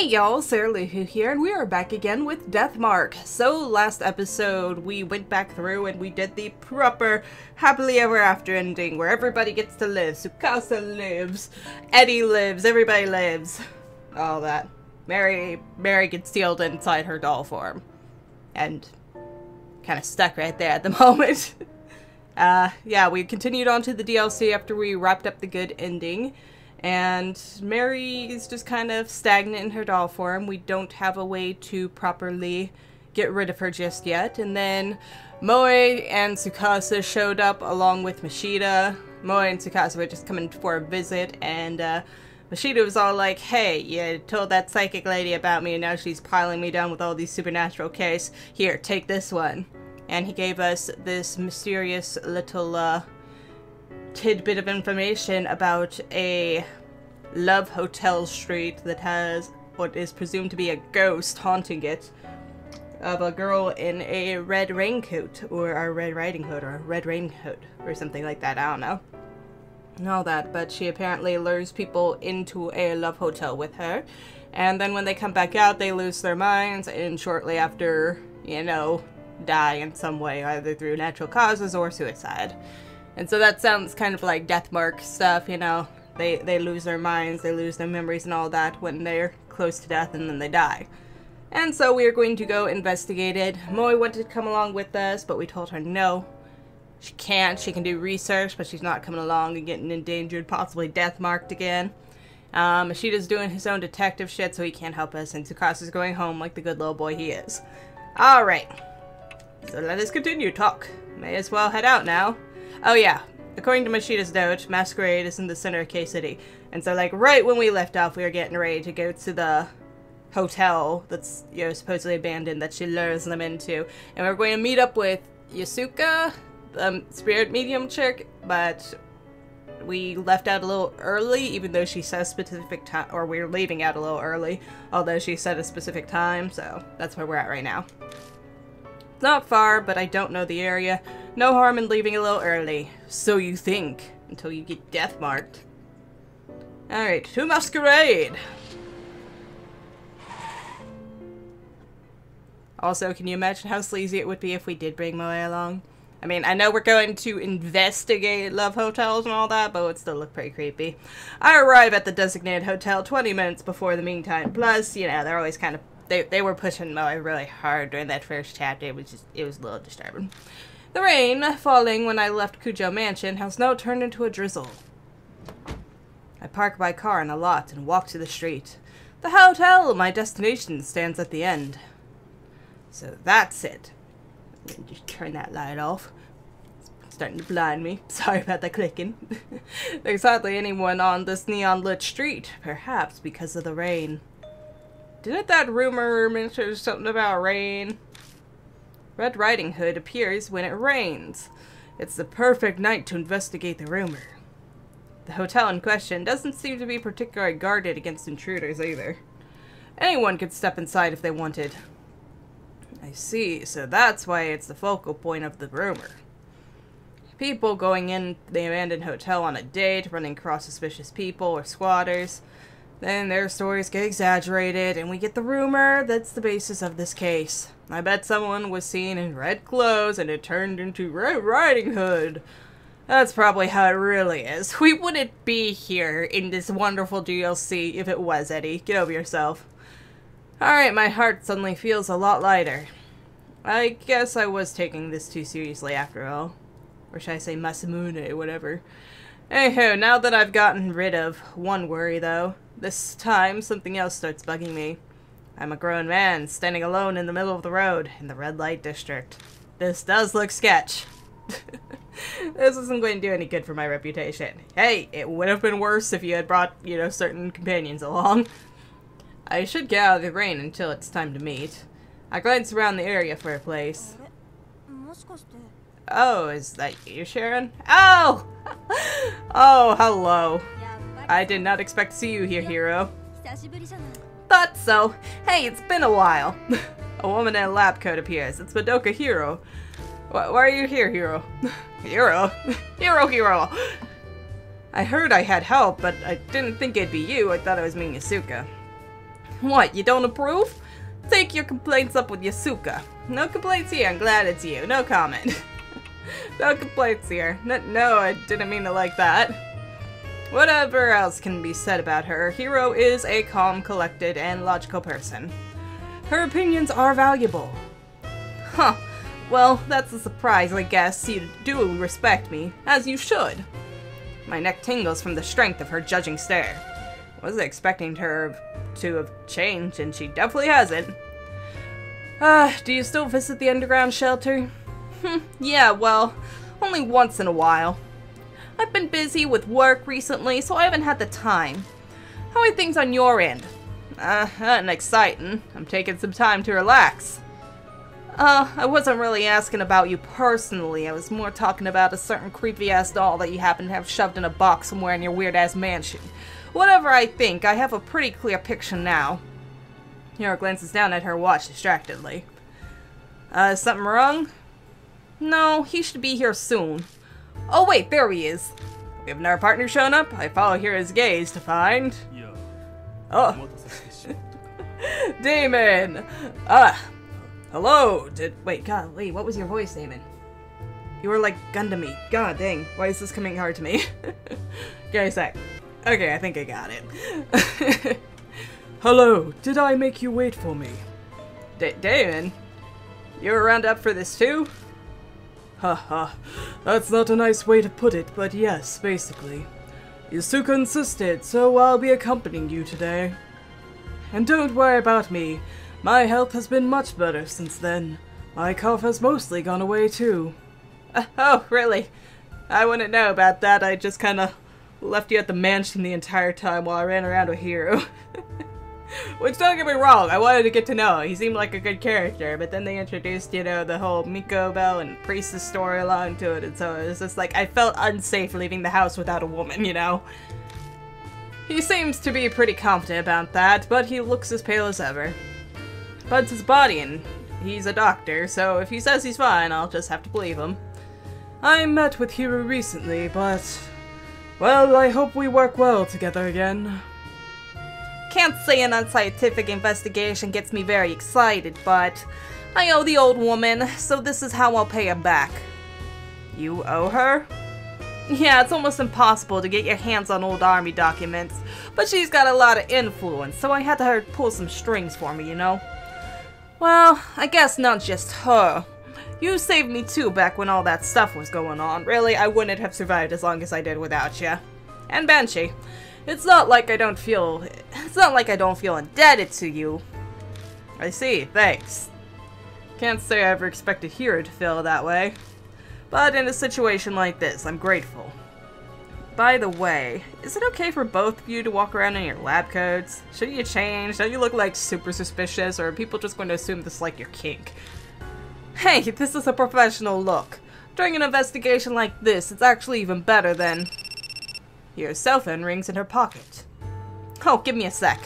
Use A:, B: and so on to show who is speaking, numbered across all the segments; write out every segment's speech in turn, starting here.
A: Hey y'all, Sarah Luhu here, and we are back again with Deathmark. So last episode we went back through and we did the proper happily ever after ending where everybody gets to live. Tsukasa lives, Eddie lives, everybody lives. All that. Mary gets sealed inside her doll form. And kind of stuck right there at the moment. Yeah, we continued on to the DLC after we wrapped up the good ending. And Mary is just kind of stagnant in her doll form. We don't have a way to properly get rid of her just yet. And then Moe and Tsukasa showed up along with Mashida. Moe and Tsukasa were just coming for a visit, and Mashida was all like, hey, you told that psychic lady about me and now she's piling me down with all these supernatural cases. Here, take this one. And he gave us this mysterious little tidbit of information about a love hotel street that has what is presumed to be a ghost haunting it of a girl in a red raincoat, or a red riding hood, or a red raincoat, or something like that, I don't know. And all that, but she apparently lures people into a love hotel with her, and then when they come back out, they lose their minds, and shortly after, you know, die in some way, either through natural causes or suicide. And so that sounds kind of like Deathmark stuff, you know. They lose their minds, they lose their memories and all that when they're close to death, and then they die. And so we are going to go investigate it. Moe wanted to come along with us, but we told her no. She can't. She can do research, but she's not coming along and getting endangered, possibly deathmarked again. Mashida's doing his own detective shit, so he can't help us, and Tsukasa's going home like the good little boy he is. Alright. So let us continue talk. May as well head out now. Oh yeah, according to Mashida's note, Masquerade is in the center of K-City. And so, like, right when we left off, we were getting ready to go to the hotel that's, you know, supposedly abandoned that she lures them into. And we're going to meet up with Yasuka, the spirit medium chick, but we left out a little early, even though she says specific time, or we're leaving out a little early, although she said a specific time, so that's where we're at right now. It's not far, but I don't know the area. No harm in leaving a little early. So you think, until you get deathmarked. Alright, to Masquerade! Also, can you imagine how sleazy it would be if we did bring Moe along? I mean, I know we're going to investigate love hotels and all that, but it would still look pretty creepy. I arrive at the designated hotel 20 minutes before the meantime. Plus, you know, they're always kind of... They were pushing Moe really hard during that first chapter. It was a little disturbing. The rain, falling when I left Kujo Mansion, has now turned into a drizzle. I park my car in a lot and walk to the street. The hotel, my destination, stands at the end. So that's it. Just turn that light off. It's starting to blind me. Sorry about the clicking. There's hardly anyone on this neon-lit street, perhaps because of the rain. Didn't that rumor mention something about rain? Red Riding Hood appears when it rains. It's the perfect night to investigate the rumor. The hotel in question doesn't seem to be particularly guarded against intruders either. Anyone could step inside if they wanted. I see, so that's why it's the focal point of the rumor. People going in the abandoned hotel on a date, running across suspicious people or squatters. Then their stories get exaggerated, and we get the rumor that's the basis of this case. I bet someone was seen in red clothes, and it turned into Red Riding Hood. That's probably how it really is. We wouldn't be here in this wonderful DLC if it was, Eddie. Get over yourself. Alright, my heart suddenly feels a lot lighter. I guess I was taking this too seriously after all. Or should I say Masamune, whatever. Anywho, now that I've gotten rid of one worry, though, this time something else starts bugging me. I'm a grown man, standing alone in the middle of the road, in the red light district. This does look sketch. This isn't going to do any good for my reputation. Hey, it would have been worse if you had brought, you know, certain companions along. I should get out of the rain until it's time to meet. I glance around the area for a place. Oh, is that you, Sharon? Oh! Oh, hello. I did not expect to see you here, Hero. Thought so. Hey, it's been a while. A woman in a lab coat appears. It's Madoka Hero. Why are you here, Hero? Hero? Hero! I heard I had help, but I didn't think it'd be you. I thought it was me, Yasuka. What, you don't approve? Take your complaints up with Yasuka. No complaints here, I'm glad it's you. No comment. No complaints here. No, I didn't mean it like that. Whatever else can be said about her, Hiro is a calm, collected, and logical person. Her opinions are valuable. Huh. Well, that's a surprise, I guess. You do respect me, as you should. My neck tingles from the strength of her judging stare. Wasn't expecting her to have changed, and she definitely hasn't. Do you still visit the underground shelter? Yeah, well, only once in a while. I've been busy with work recently, so I haven't had the time. How are things on your end? Nothing exciting. I'm taking some time to relax. I wasn't really asking about you personally. I was more talking about a certain creepy-ass doll that you happen to have shoved in a box somewhere in your weird-ass mansion. Whatever I think, I have a pretty clear picture now. Hiro glances down at her watch distractedly. Is something wrong? No, he should be here soon. Oh wait, there he is. We have our partner shown up? I follow Hiro's gaze to find... Oh. Damon! Hello! Wait, what was your voice, Damon? You were like Gundam-y. God dang, why is this coming hard to me? Give me a sec. Okay, I think I got it. Hello, did I make you wait for me? Damon? You were around up for this too? Haha, that's not a nice way to put it, but yes, basically. Yasuka insisted, so I'll be accompanying you today. And don't worry about me. My health has been much better since then. My cough has mostly gone away too. Oh, really? I wouldn't know about that. I just kinda left you at the mansion the entire time while I ran around with Hiro. Which, don't get me wrong, I wanted to get to know him. He seemed like a good character, but then they introduced, you know, the whole Miko Bell and Priestess storyline to it, and so it was just like, I felt unsafe leaving the house without a woman, you know? He seems to be pretty confident about that, but he looks as pale as ever. But it's his body, and he's a doctor, so if he says he's fine, I'll just have to believe him. I met with Hiro recently, but... well, I hope we work well together again. Can't say an unscientific investigation gets me very excited, but I owe the old woman, so this is how I'll pay her back. You owe her? Yeah, it's almost impossible to get your hands on old army documents, but she's got a lot of influence, so I had to her pull some strings for me, you know? Well, I guess not just her. You saved me too back when all that stuff was going on. Really, I wouldn't have survived as long as I did without you. And Banshee. It's not like I don't feel indebted to you. I see, thanks. Can't say I ever expected Hiro to feel that way. But in a situation like this, I'm grateful. By the way, is it okay for both of you to walk around in your lab coats? Should you change? Don't you look like super suspicious, or are people just going to assume this is like your kink? Hey, this is a professional look. During an investigation like this, it's actually even better than... Your cell phone rings in her pocket. Oh, give me a sec.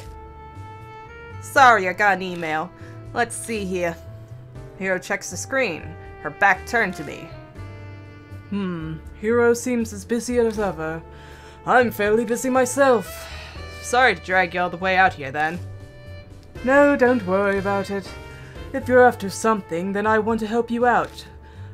A: Sorry, I got an email. Let's see here. Hiro checks the screen, her back turned to me. Hiro seems as busy as ever. I'm fairly busy myself. Sorry to drag you all the way out here, then. No, don't worry about it. If you're after something, then I want to help you out.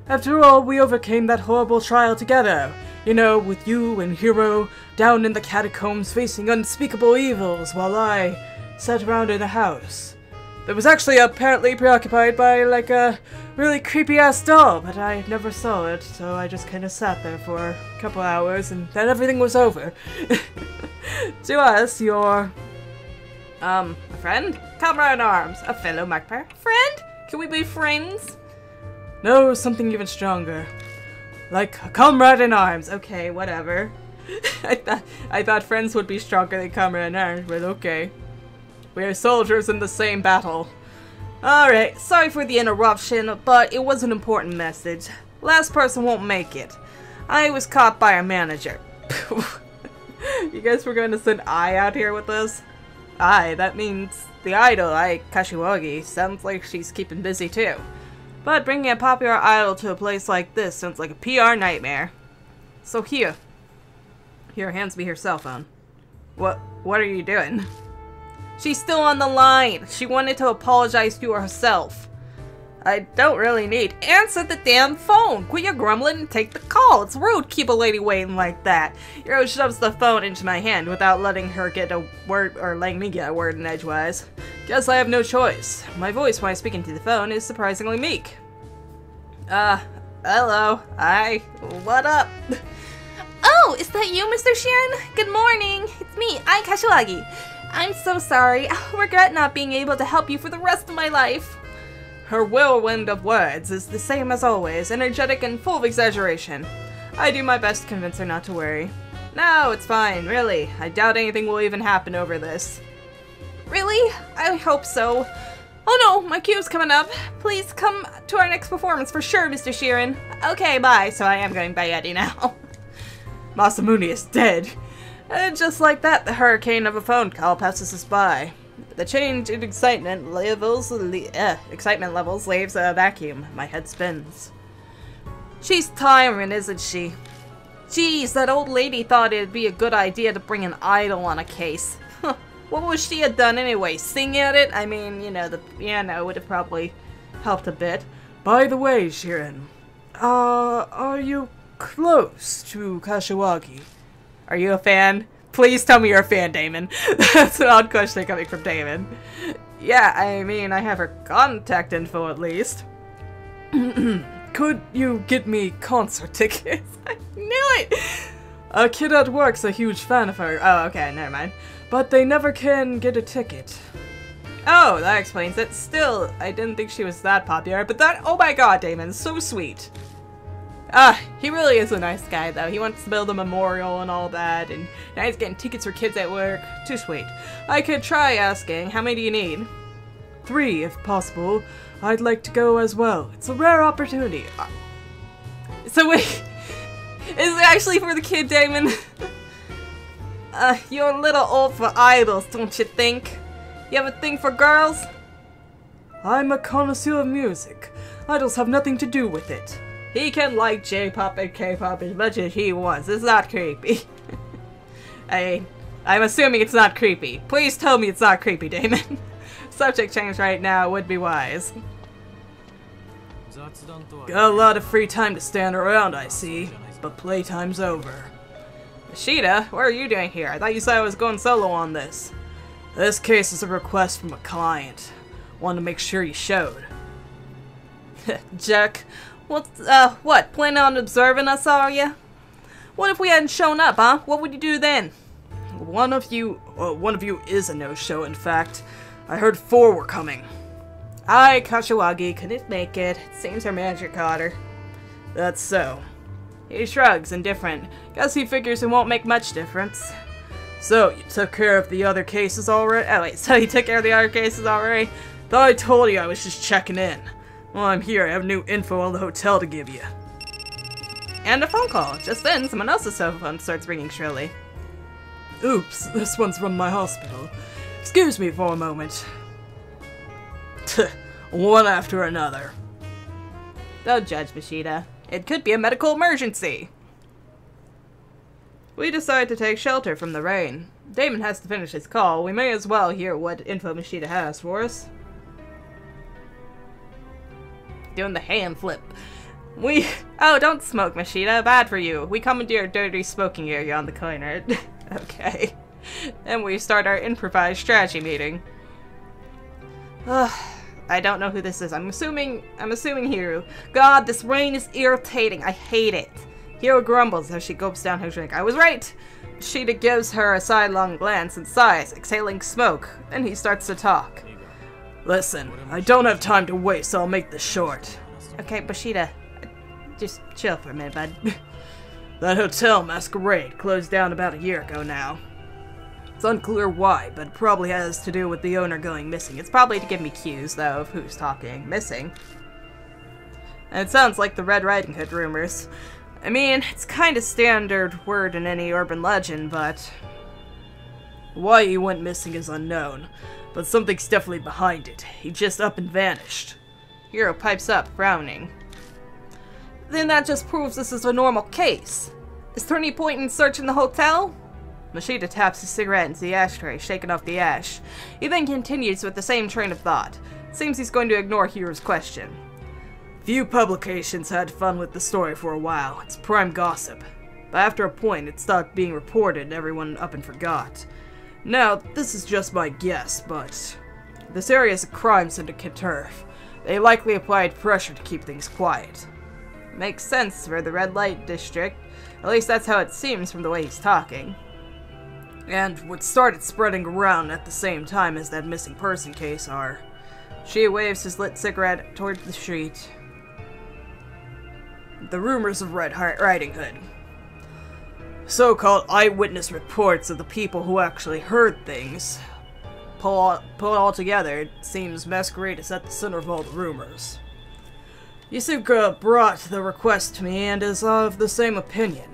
A: After all, we overcame that horrible trial together. You know, with you and Hiro down in the catacombs facing unspeakable evils while I sat around in a house. That was actually apparently preoccupied by, like, a really creepy-ass doll, but I never saw it, so I just kind of sat there for a couple hours, and then everything was over. To us, you're... a friend? Comrade in arms. A fellow magpie? Friend? Can we be friends? No, something even stronger. Like a comrade in arms. Okay, whatever. I thought friends would be stronger than comrade in arms, but okay. We are soldiers in the same battle. Alright, sorry for the interruption, but it was an important message. Last person won't make it. I was caught by our manager. You guys were going to send I out here with us? I, that means the idol, Kashiwagi. Sounds like she's keeping busy too. But bringing a popular idol to a place like this sounds like a PR nightmare. So here hands me her cell phone. What are you doing? She's still on the line. She wanted to apologize to herself. I don't really need. Answer the damn phone. Quit your grumbling and take the call. It's rude to keep a lady waiting like that. Hiro shoves the phone into my hand without letting her get a word, or letting me get a word in edgewise. Guess I have no choice. My voice when I speak into the phone is surprisingly meek. Hello. Hi. What up?
B: Oh, is that you, Mr. Sheeran? Good morning. It's me, Ai Kashiwagi. I'm so sorry. I'll regret not being able to help you for the rest of my life.
A: Her whirlwind of words is the same as always, energetic and full of exaggeration. I do my best to convince her not to worry. No, it's fine, really. I doubt anything will even happen over this.
B: Really? I hope so. Oh no, my cue's coming up. Please come to our next performance for sure, Mr. Sheeran.
A: Okay, bye. So I am going by Eddie now. Masamune is dead. And just like that, the hurricane of a phone call passes us by. The change in excitement levels leaves a vacuum. My head spins. She's tiring, isn't she? Geez, that old lady thought it'd be a good idea to bring an idol on a case. What would she have done anyway? Sing at it? I mean, you know, the piano would have probably helped a bit. By the way, Sheeran, are you close to Kashiwagi? Are you a fan? Please tell me you're a fan, Damon. That's an odd question coming from Damon. Yeah, I mean, I have her contact info at least. Could you get me concert tickets? I knew it! A kid at work's a huge fan of her. Oh, okay, never mind. But they never can get a ticket. Oh, that explains it. Still, I didn't think she was that popular, but that— oh my god, Damon, so sweet. He really is a nice guy, though. He wants to build a memorial and all that, and now he's getting tickets for kids at work. Too sweet. I could try asking. How many do you need? 3, if possible. I'd like to go as well. It's a rare opportunity. So wait, is it actually for the kid, Damon? You're a little old for idols, don't you think? You have a thing for girls? I'm a connoisseur of music. Idols have nothing to do with it. He can like J-pop and K-pop as much as he wants. It's not creepy. I'm assuming it's not creepy. Please tell me it's not creepy, Damon. Subject change right now would be wise. Got a lot of free time to stand around, I see. But playtime's over. Ishida, what are you doing here? I thought you said I was going solo on this. This case is a request from a client. Want to make sure you showed. Jack. What? Planning on observing us, are ya? What if we hadn't shown up, huh? What would you do then? One of you is a no-show, in fact. I heard 4 were coming. Kashiwagi couldn't make it. It seems her manager caught her. That's so. He shrugs, indifferent. Guess he figures it won't make much difference. So, you took care of the other cases already? Oh wait, so you took care of the other cases already? Thought I told you I was just checking in. Well, I'm here. I have new info on the hotel to give you. And a phone call. Just then, someone else's cell phone starts ringing shrilly. Oops, this one's from my hospital. Excuse me for a moment. One after another. Don't judge, Mishida. It could be a medical emergency. We decide to take shelter from the rain. Damon has to finish his call. We may as well hear what info Mishida has for us. Doing the hand flip. Oh, don't smoke, Mishida. Bad for you. We come into your dirty smoking area on the corner. Okay. Then we start our improvised strategy meeting. I don't know who this is. I'm assuming Hiro. God, this rain is irritating. I hate it. Hiro grumbles as she gulps down her drink. I was right. Mishida gives her a sidelong glance and sighs, exhaling smoke. Then he starts to talk. Listen, I don't have time to waste, so I'll make this short. Okay, Mishida, just chill for a minute, bud. That hotel, Masquerade, closed down about a year ago now. It's unclear why, but it probably has to do with the owner going missing. It's probably to give me cues, though, of who's talking. Missing. And it sounds like the Red Riding Hood rumors. I mean, it's kind of standard word in any urban legend, but why he went missing is unknown. But something's definitely behind it. He just up and vanished. Hiro pipes up, frowning. Then that just proves this is a normal case. Is there any point in searching the hotel? Mashita taps his cigarette into the ashtray, shaking off the ash. He then continues with the same train of thought. Seems he's going to ignore Hiro's question. Few publications had fun with the story for a while. It's prime gossip. But after a point, it stopped being reported and everyone up and forgot. Now, this is just my guess, but this area is a crime syndicate turf. They likely applied pressure to keep things quiet. Makes sense for the red light district. At least that's how it seems from the way he's talking. And what started spreading around at the same time as that missing person case are. She waves his lit cigarette toward the street. The rumors of Red Riding Hood. So-called eyewitness reports of the people who actually heard things. Pull it all together, it seems Masquerade is at the center of all the rumors. Yusuke brought the request to me and is of the same opinion.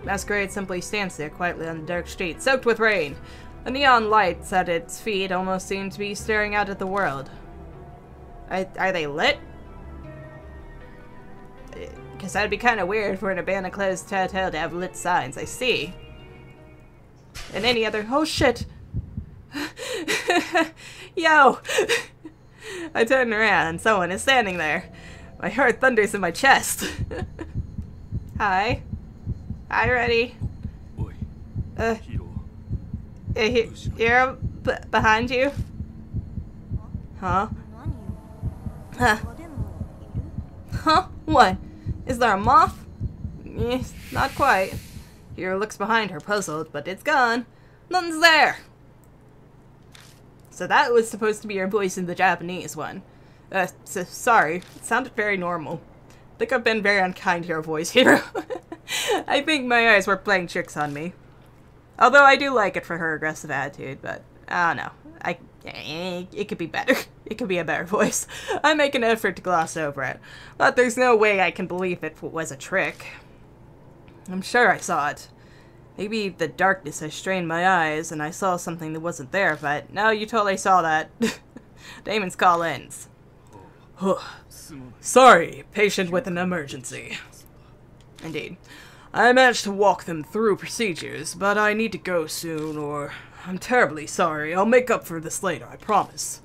A: Masquerade simply stands there quietly on the dark street, soaked with rain. The neon lights at its feet almost seem to be staring out at the world. Are they lit? Because that'd be kind of weird for an abandoned closed hotel to have lit signs, I see. And any other— oh shit! Yo! I turn around and someone is standing there. My heart thunders in my chest. Hi. Hi, ready? Here, behind you? Huh? Huh? Huh? What? Is there a moth? Yes, not quite. Hiro looks behind her, puzzled, but it's gone. Nothing's there! So that was supposed to be your voice in the Japanese one. So sorry. It sounded very normal. I think I've been very unkind to your voice, Hiro. I think my eyes were playing tricks on me. Although I do like it for her aggressive attitude, but I don't know. It could be better. It could be a better voice. I make an effort to gloss over it, but there's no way I can believe it was a trick. I'm sure I saw it. Maybe the darkness has strained my eyes and I saw something that wasn't there, but no, you totally saw that. Damon's call ends. Sorry, patient with an emergency. Indeed. I managed to walk them through procedures, but I need to go soon, or I'm terribly sorry. I'll make up for this later, I promise.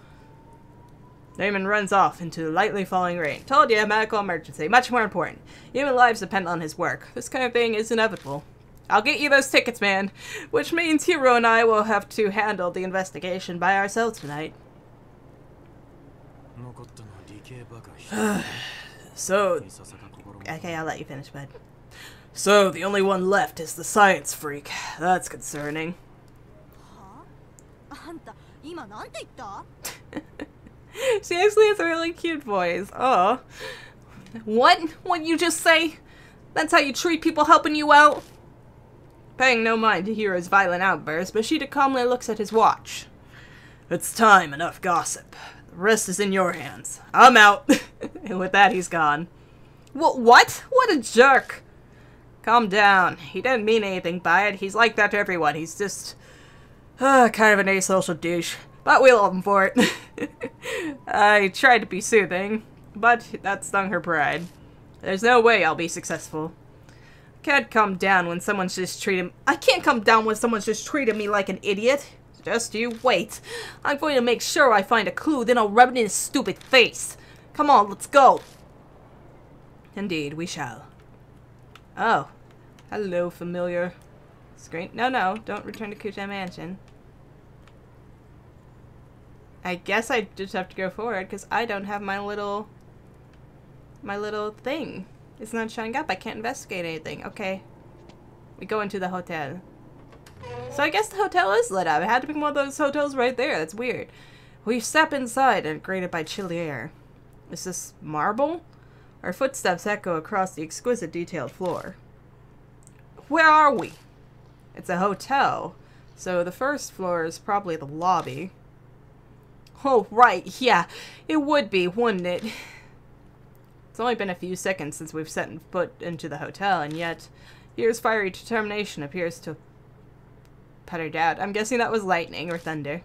A: Damon runs off into lightly falling rain. Told you, medical emergency. Much more important. Human lives depend on his work. This kind of thing is inevitable. I'll get you those tickets, man. Which means Hiro and I will have to handle the investigation by ourselves tonight. So... okay, I'll let you finish, bud. So, the only one left is the science freak. That's concerning. She actually has a really cute voice. Oh. What? What'd you just say? That's how you treat people helping you out? Paying no mind to Hiro's violent outburst, Mashita calmly looks at his watch. It's time, enough gossip. The rest is in your hands. I'm out. And with that, he's gone. What? What a jerk. Calm down. He didn't mean anything by it. He's like that to everyone. He's just kind of an asocial douche. But we love him for it. I tried to be soothing, but that stung her pride. There's no way I'll be successful. I can't calm down when someone's just treating— I can't calm down when someone's just treating me like an idiot. Just you wait. I'm going to make sure I find a clue, then I'll rub it in his stupid face. Come on, let's go. Indeed, we shall. Oh. Hello, familiar screen. No, don't return to Kuchan Mansion. I guess I just have to go forward, because I don't have my little thing. It's not showing up. I can't investigate anything. Okay. We go into the hotel. So I guess the hotel is lit up. It had to be one of those hotels right there. That's weird. We step inside and greeted by chilly air. Is this marble? Our footsteps echo across the exquisite detailed floor. Where are we? It's a hotel. So the first floor is probably the lobby. Oh, right. Yeah, it would be, wouldn't it? It's only been a few seconds since we've set foot into the hotel, and yet Here's fiery determination appears to puttered out. I'm guessing that was lightning or thunder.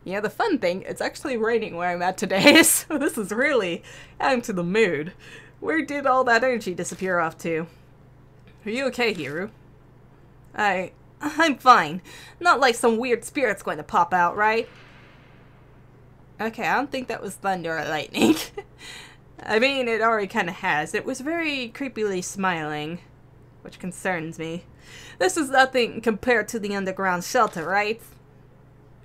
A: Yeah, the fun thing, it's actually raining where I'm at today, so this is really adding to the mood. Where did all that energy disappear off to? Are you okay, Hiru?
B: I'm fine. Not like some weird spirit's going to pop out, right?
A: Okay, I don't think that was thunder or lightning. I mean, it already kind of has. It was very creepily smiling, which concerns me.
B: This is nothing compared to the underground shelter, right?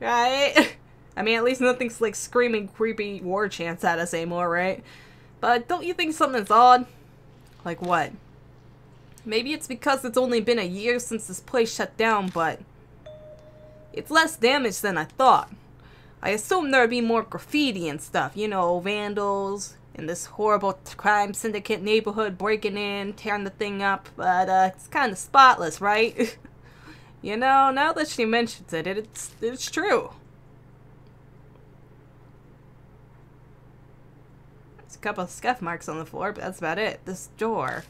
A: Right? I mean, at least nothing's like screaming creepy war chants at us anymore, right?
B: But don't you think something's odd?
A: Like what?
B: Maybe it's because it's only been a year since this place shut down, but it's less damage than I thought. I assumed there'd be more graffiti and stuff, you know, vandals in this horrible crime syndicate neighborhood breaking in, tearing the thing up, but it's kind of spotless, right?
A: You know, now that she mentions it, it's true. There's a couple of scuff marks on the floor, but that's about it. This door.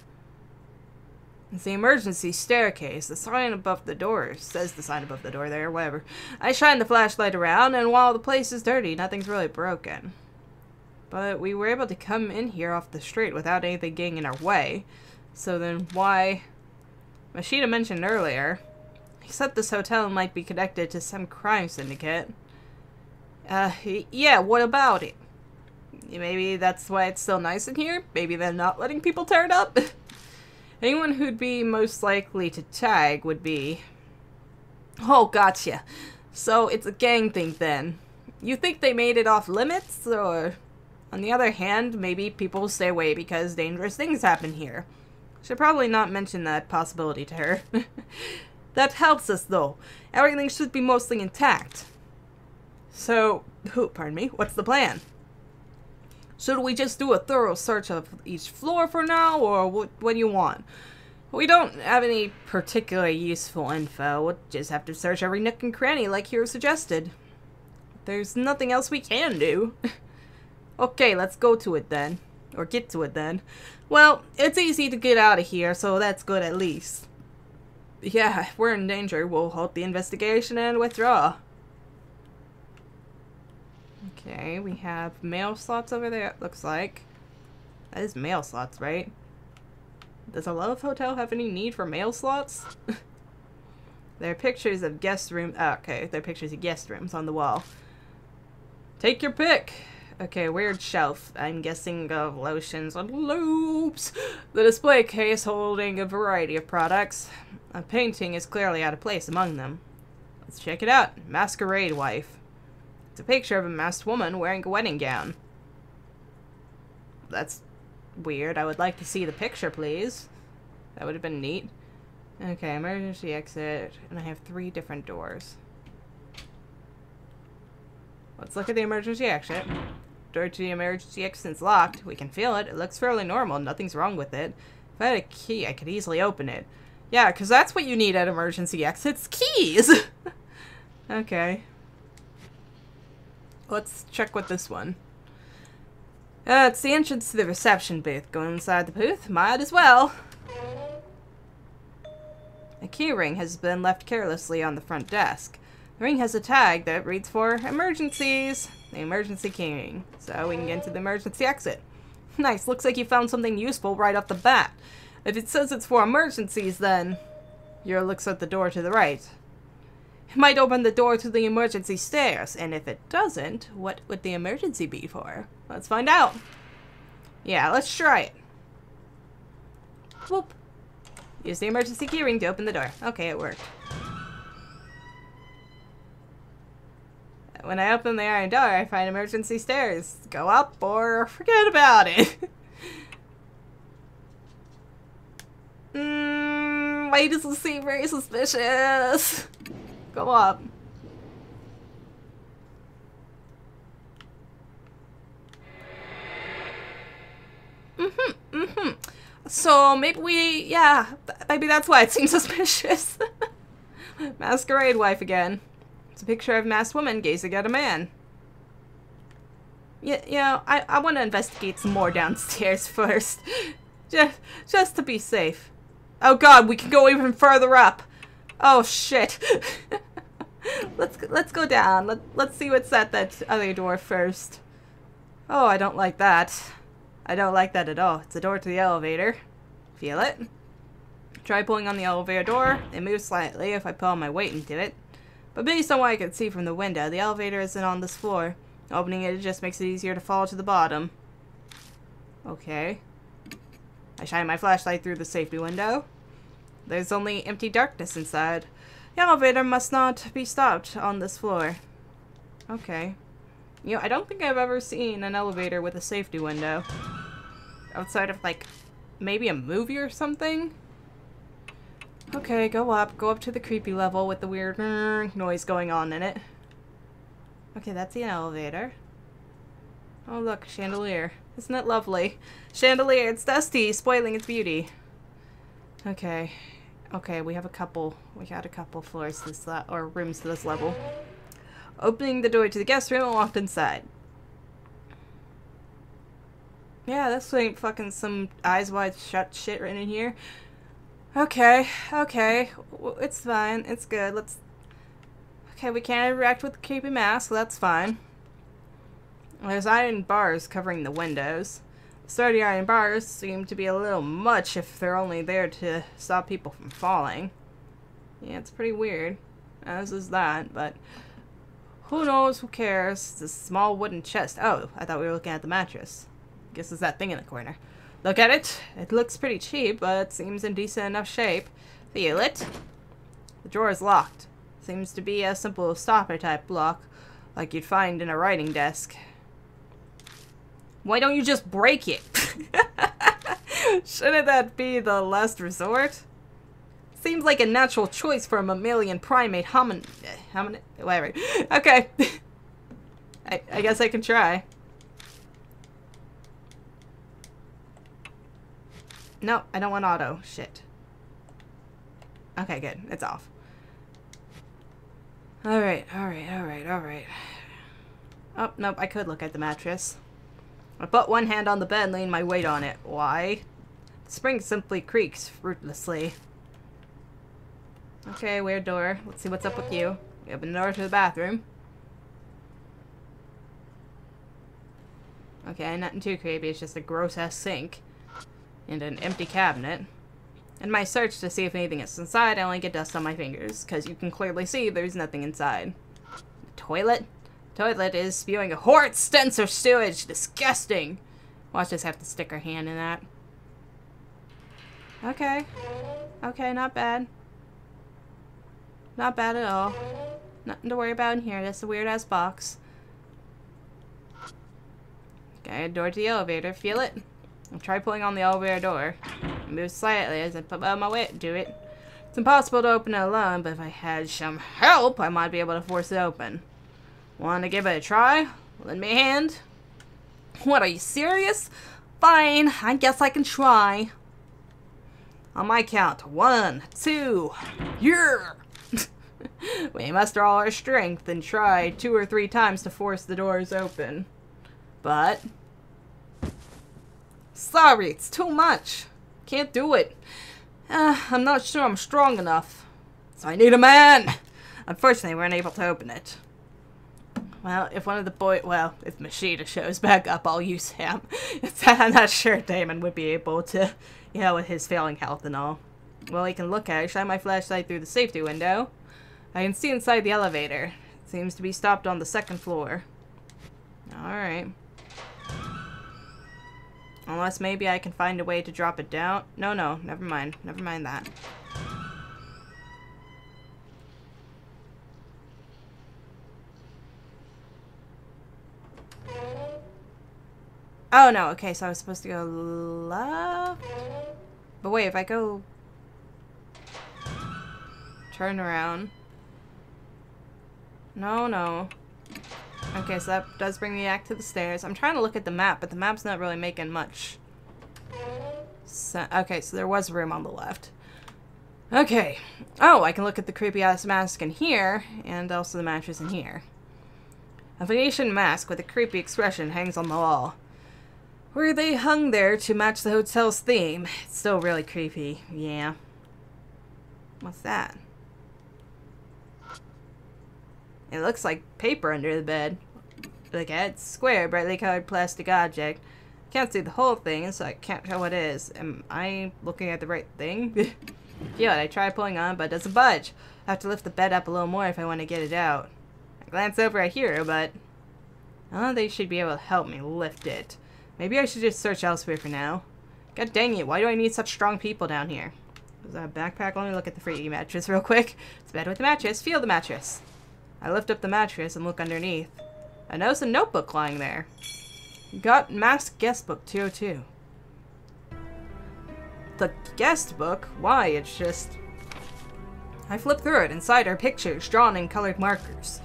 A: It's the emergency staircase. The sign above the door says the sign above the door there, whatever. I shine the flashlight around, and while the place is dirty, nothing's really broken. But we were able to come in here off the street without anything getting in our way. So then why... Mashita mentioned earlier, he said this hotel might be connected to some crime syndicate.
B: Yeah, what about it?
A: Maybe that's why it's still nice in here? Maybe they're not letting people tear it up? Anyone who'd be most likely to tag would be...
B: Oh, gotcha. So it's a gang thing then. You think they made it off limits, or...
A: On the other hand, maybe people will stay away because dangerous things happen here. Should probably not mention that possibility to her.
B: That helps us, though. Everything should be mostly intact.
A: So, pardon me, what's the plan?
B: Should we just do a thorough search of each floor for now, or what do you want?
A: We don't have any particularly useful info. We'll just have to search every nook and cranny like Hiro suggested. There's nothing else we can do.
B: Okay, let's go to it then.
A: Or get to it then.
B: Well, it's easy to get out of here, so that's good at least.
A: Yeah, if we're in danger, we'll halt the investigation and withdraw. Okay, we have mail slots over there, it looks like. That is mail slots, right? Does a love hotel have any need for mail slots? There are pictures of guest rooms. Oh, okay, there are pictures of guest rooms on the wall. Take your pick. Okay, weird shelf. I'm guessing of lotions and loops. The display case holding a variety of products. A painting is clearly out of place among them. Let's check it out. Masquerade wife. It's a picture of a masked woman wearing a wedding gown. That's weird. I would like to see the picture, please. That would have been neat. Okay, emergency exit. And I have 3 different doors. Let's look at the emergency exit. Door to the emergency exit's locked. We can feel it. It looks fairly normal. Nothing's wrong with it. If I had a key, I could easily open it. Yeah, because that's what you need at emergency exits. Keys! Okay. Let's check with this one. It's the entrance to the reception booth. Go inside the booth? Might as well. A key ring has been left carelessly on the front desk. The ring has a tag that reads for emergencies. The emergency key ring. So we can get into the emergency exit. Nice. Looks like you found something useful right off the bat. If it says it's for emergencies, then Hiro looks at the door to the right. It might open the door to the emergency stairs, and if it doesn't, what would the emergency be for? Let's find out. Yeah, let's try it. Whoop. Use the emergency keyring to open the door. Okay, it worked. When I open the iron door, I find emergency stairs. Go up or forget about it. Why does it seem very suspicious? Go up. So maybe maybe that's why it seems suspicious. Masquerade wife again. It's a picture of a masked woman gazing at a man. Yeah, I want to investigate some more downstairs first. Just to be safe. Oh god, we can go even further up. Oh shit. Let's go down. Let's see what's at that other door first. Oh, I don't like that. I don't like that at all. It's a door to the elevator. Feel it?
B: Try pulling on the elevator door. It moves slightly if I put all my weight into it. But based on what I can see from the window, the elevator isn't on this floor. Opening it just makes it easier to fall to the bottom. Okay. I shine my flashlight through the safety window. There's only empty darkness inside. The elevator must not be stopped on this floor. Okay. You know, I don't think I've ever seen an elevator with a safety window. Outside of, like, maybe a movie or something? Okay, go up. Go up to the creepy level with the weird noise going on in it. Okay, that's the elevator. Oh, look, chandelier. Isn't it lovely? Chandelier, it's dusty, spoiling its beauty. Okay. Okay, we got a couple floors to this or rooms to this level. Opening the door to the guest room and walked inside. Yeah, this ain't fucking some eyes wide shut shit right in here. Okay, okay. It's fine. It's good. Let's... Okay, we can't interact with the creepy mask, so that's fine. There's iron bars covering the windows. Sturdy iron bars seem to be a little much if they're only there to stop people from falling. Yeah, it's pretty weird. As is that, but... Who knows? Who cares? It's a small wooden chest. Oh, I thought we were looking at the mattress. Guess it's that thing in the corner. Look at it. It looks pretty cheap, but it seems in decent enough shape. Feel it. The drawer is locked. Seems to be a simple stopper type lock, like you'd find in a writing desk. Why don't you just break it? Shouldn't that be the last resort? Seems like a natural choice for a mammalian primate whatever. Okay. I guess I can try. No, I don't want auto. Shit. Okay, good. It's off. Alright, alright, alright, alright. Oh, nope, I could look at the mattress. I put one hand on the bed and lean my weight on it. Why? The spring simply creaks fruitlessly. Okay, weird door. Let's see what's up with you. We open the door to the bathroom. Okay, nothing too creepy. It's just a gross-ass sink. And an empty cabinet. In my search to see if anything is inside, I only get dust on my fingers, because you can clearly see there's nothing inside. The toilet? Toilet is spewing a horrid stench of sewage. Disgusting. Watch us have to stick our hand in that. Okay. Okay, not bad. Not bad at all. Nothing to worry about in here. That's a weird-ass box. Okay, door to the elevator. Feel it? I'll try pulling on the elevator door. It moves slightly as I put my weight to it. It's impossible to open it alone, but if I had some help, I might be able to force it open. Want to give it a try? Lend me a hand? What, are you serious? Fine, I guess I can try. On my count. 1, 2, yeah! We muster all our strength and try 2 or 3 times to force the doors open. But... sorry, it's too much. Can't do it. I'm not sure I'm strong enough. So I need a man! Unfortunately, we're unable to open it. Well, if one of the if Machida shows back up, I'll use him. I'm not sure Damon would be able to, you know, with his failing health and all. Well, he can look at it. Shine my flashlight through the safety window. I can see inside the elevator. It seems to be stopped on the 2nd floor. Alright. Unless maybe I can find a way to drop it down. No, never mind. Never mind that. Oh, no. Okay, so I was supposed to go left? But wait, if I go... turn around... No. Okay, so that does bring me back to the stairs. I'm trying to look at the map, but the map's not really making much sense. Okay, so there was room on the left. Okay. Oh, I can look at the creepy-ass mask in here, and also the mattress in here. A Venetian mask with a creepy expression hangs on the wall. Were they hung there to match the hotel's theme? It's still really creepy. Yeah. What's that? It looks like paper under the bed. Look at it. It's square, brightly colored plastic object. Can't see the whole thing, so I can't tell what it is. Am I looking at the right thing? Feel it. I try pulling on, but it doesn't budge. I have to lift the bed up a little more if I want to get it out. I glance over at here, but they should be able to help me lift it. Maybe I should just search elsewhere for now. God dang it, why do I need such strong people down here? Is that a backpack? Let me look at the freaky mattress real quick. It's bed with the mattress. Feel the mattress. I lift up the mattress and look underneath. I notice a notebook lying there. Got Masked Guest Book 202. The guest book? Why? It's just... I flip through it. Inside are pictures drawn in colored markers.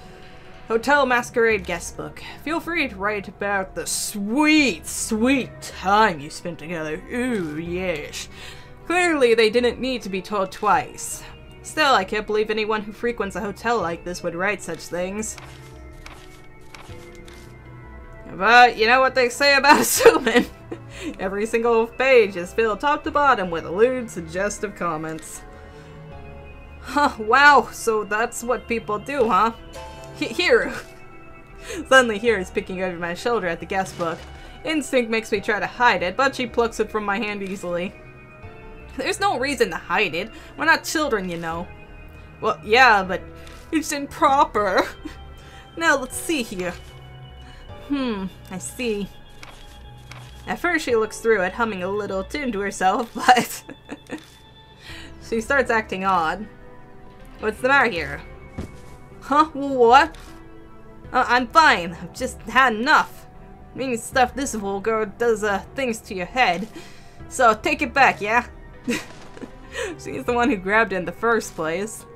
B: Hotel Masquerade Guest Book. Feel free to write about the sweet, sweet time you spent together. Ooh, yes. Clearly, they didn't need to be told twice. Still, I can't believe anyone who frequents a hotel like this would write such things. But, you know what they say about assuming? Every single page is filled top to bottom with lewd, suggestive comments. Huh, wow, so that's what people do, huh? Here! Suddenly here is picking over my shoulder at the guest book. Instinct makes me try to hide it, but she plucks it from my hand easily. There's no reason to hide it. We're not children, you know. Well, yeah, but it's improper. Now, let's see here. I see. At first she looks through it, humming a little tune to herself, but... she starts acting odd. What's the matter here? Huh? What? I'm fine. I've just had enough. Mean stuff this vulgar does, things to your head. So, take it back, yeah? She's the one who grabbed it in the first place.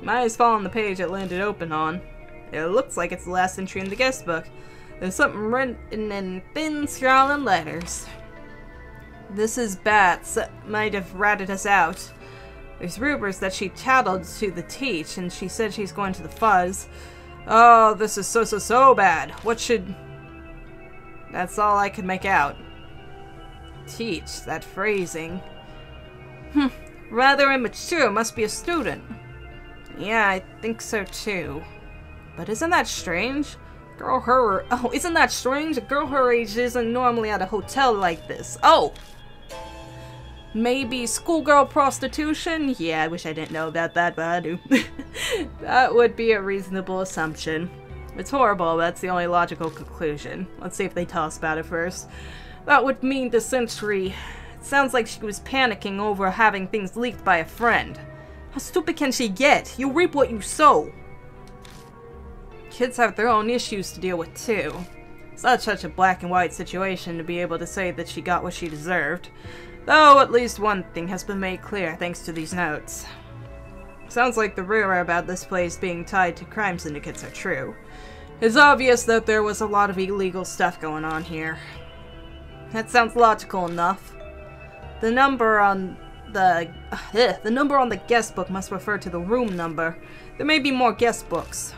B: My eyes fall on the page it landed open on. It looks like it's the last entry in the guest book. There's something written in thin, scrawling letters. This is Bats. Might have ratted us out. There's rumors that she tattled to the teach, and she said she's going to the fuzz. Oh, this is so bad. What should... That's all I could make out. Teach, that phrasing. Rather immature, must be a student. Yeah, I think so too. But isn't that strange? Isn't that strange? A girl her age isn't normally at a hotel like this. Oh! Maybe schoolgirl prostitution? Yeah, I wish I didn't know about that, but I do. That would be a reasonable assumption. It's horrible, but that's the only logical conclusion. Let's see if they tell us about it first. That would mean this entry. It sounds like she was panicking over having things leaked by a friend. How stupid can she get? You reap what you sow. Kids have their own issues to deal with too. It's not such a black and white situation to be able to say that she got what she deserved. Though at least one thing has been made clear thanks to these notes. Sounds like the rumor about this place being tied to crime syndicates are true. It's obvious that there was a lot of illegal stuff going on here. That sounds logical enough. The number on the guest book must refer to the room number. There may be more guest books.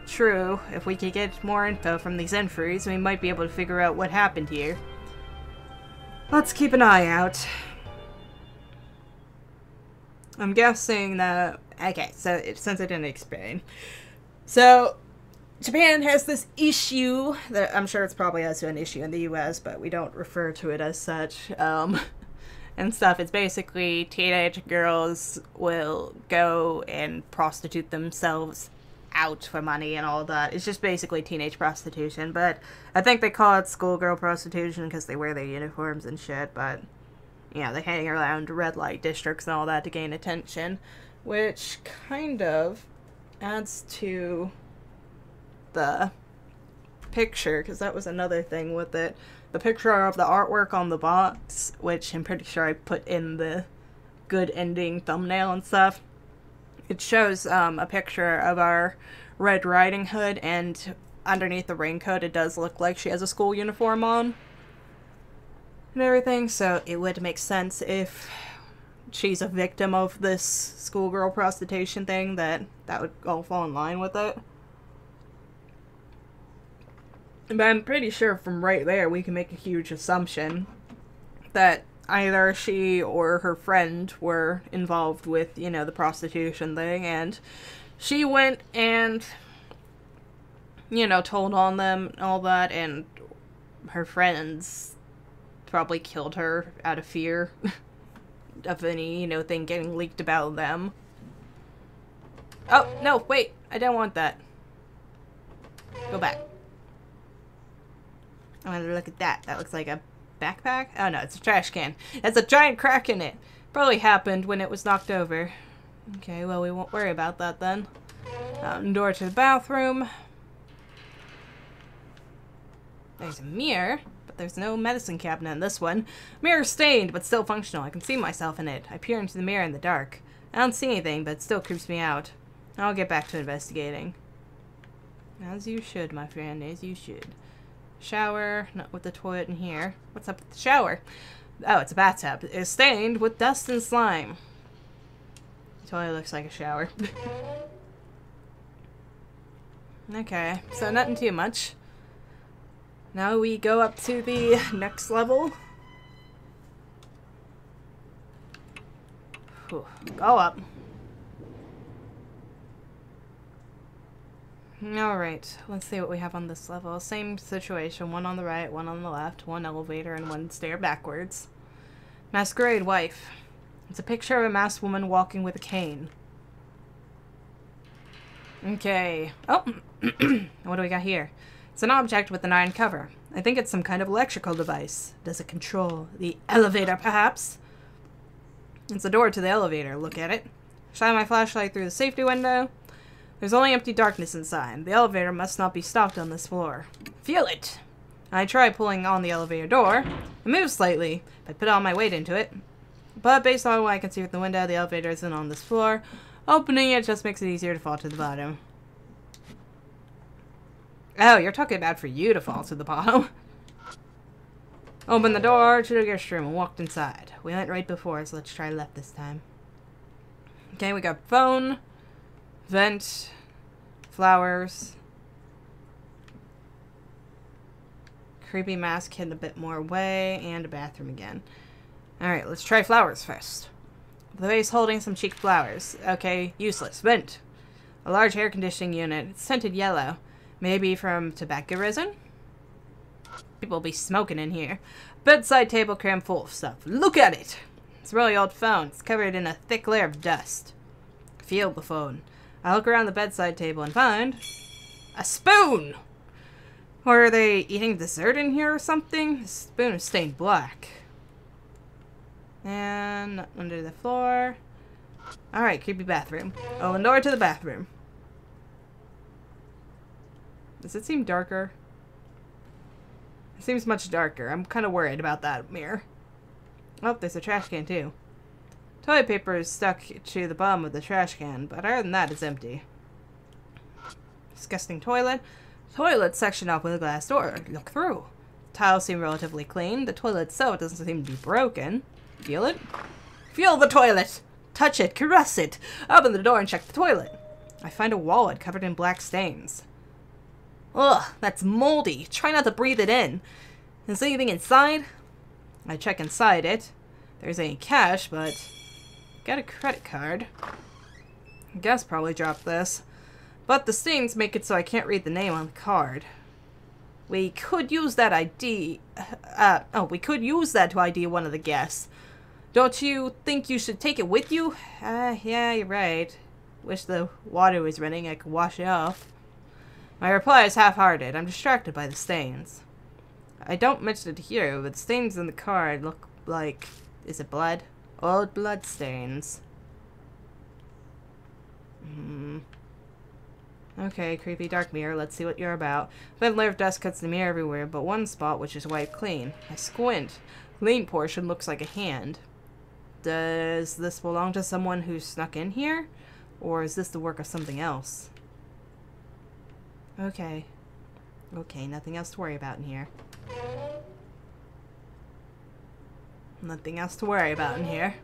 B: True, if we could get more info from these entries, we might be able to figure out what happened here. Let's keep an eye out. I'm guessing that... Okay, so since I didn't explain. So, Japan has this issue that I'm sure it's probably also an issue in the US, but we don't refer to it as such. And stuff. It's basically teenage girls will go and prostitute themselves out for money and all that. It's just basically teenage prostitution, but I think they call it schoolgirl prostitution because they wear their uniforms and shit, but yeah, they hang around red light districts and all that to gain attention, which kind of adds to the picture, because that was another thing with it. The picture of the artwork on the box, which I'm pretty sure I put in the good ending thumbnail and stuff. It shows a picture of our Red Riding Hood, and underneath the raincoat it does look like she has a school uniform on and everything, so it would make sense if she's a victim of this schoolgirl prostitution thing, that would all fall in line with it. But I'm pretty sure from right there we can make a huge assumption that either she or her friend were involved with, you know, the prostitution thing, and she went and, you know, told on them and all that, and her friends probably killed her out of fear. of any, you know, thing getting leaked about them. Oh, no, wait. I don't want that. Go back. I want to look at that. That looks like a backpack? Oh, no, it's a trash can. There's a giant crack in it. Probably happened when it was knocked over. Okay, well, we won't worry about that then. Door to the bathroom. There's a mirror, but there's no medicine cabinet in this one. Mirror stained, but still functional. I can see myself in it. I peer into the mirror in the dark. I don't see anything, but it still creeps me out. I'll get back to investigating. As you should, my friend, as you should. Shower, not with the toilet in here. What's up with the shower? Oh, it's a bathtub. It's stained with dust and slime. The toilet looks like a shower. Okay, so nothing too much. Now we go up to the next level. Whew. Go up. Alright, let's see what we have on this level. Same situation, one on the right, one on the left, one elevator, and one stair backwards. Masquerade wife. It's a picture of a masked woman walking with a cane. Okay. Oh, what do we got here? It's an object with an iron cover. I think it's some kind of electrical device. Does it control the elevator, perhaps? It's a door to the elevator. Look at it. Shine my flashlight through the safety window. There's only empty darkness inside. The elevator must not be stopped on this floor. Feel it! I try pulling on the elevator door. It moves slightly. I put all my weight into it. But based on what I can see from the window, the elevator isn't on this floor. Opening it just makes it easier to fall to the bottom. Oh, you're talking about for you to fall to the bottom. Open the door to the guest room and walked inside. We went right before, so let's try left this time. Okay, we got phone, vent, flowers, creepy mask hidden a bit more away, and a bathroom again. Alright, let's try flowers first. The vase holding some cheap flowers. Okay, useless. Vent. A large air conditioning unit. It's scented yellow. Maybe from tobacco resin? People will be smoking in here. Bedside table crammed full of stuff. Look at it! It's a really old phone. It's covered in a thick layer of dust. Feel the phone. I look around the bedside table and find a spoon! Or are they eating dessert in here or something? The spoon is stained black. And under the floor. Alright, creepy bathroom. Oh, and door to the bathroom. Does it seem darker? It seems much darker. I'm kind of worried about that mirror. Oh, there's a trash can too. Toilet paper is stuck to the bottom of the trash can, but other than that, it's empty. Disgusting toilet. Toilet sectioned off with a glass door. Look through. Tiles seem relatively clean. The toilet itself doesn't seem to be broken. Feel it? Feel the toilet! Touch it, caress it! Open the door and check the toilet. I find a wallet covered in black stains. Ugh, that's moldy. Try not to breathe it in. Is there anything inside? I check inside it. There's any cash, but got a credit card. I guess probably dropped this. But the stains make it so I can't read the name on the card. We could use that ID. We could use that to ID one of the guests. Don't you think you should take it with you? Yeah, you're right. Wish the water was running. I could wash it off. My reply is half-hearted. I'm distracted by the stains. I don't mention it here, but the stains in the card look like... Is it blood? Old blood stains. Okay, creepy dark mirror. Let's see what you're about. Thin layer of dust cuts the mirror everywhere, but one spot which is wiped clean. I squint. Clean portion looks like a hand. Does this belong to someone who snuck in here? Or is this the work of something else? Okay. Okay, nothing else to worry about in here. Nothing else to worry about in here.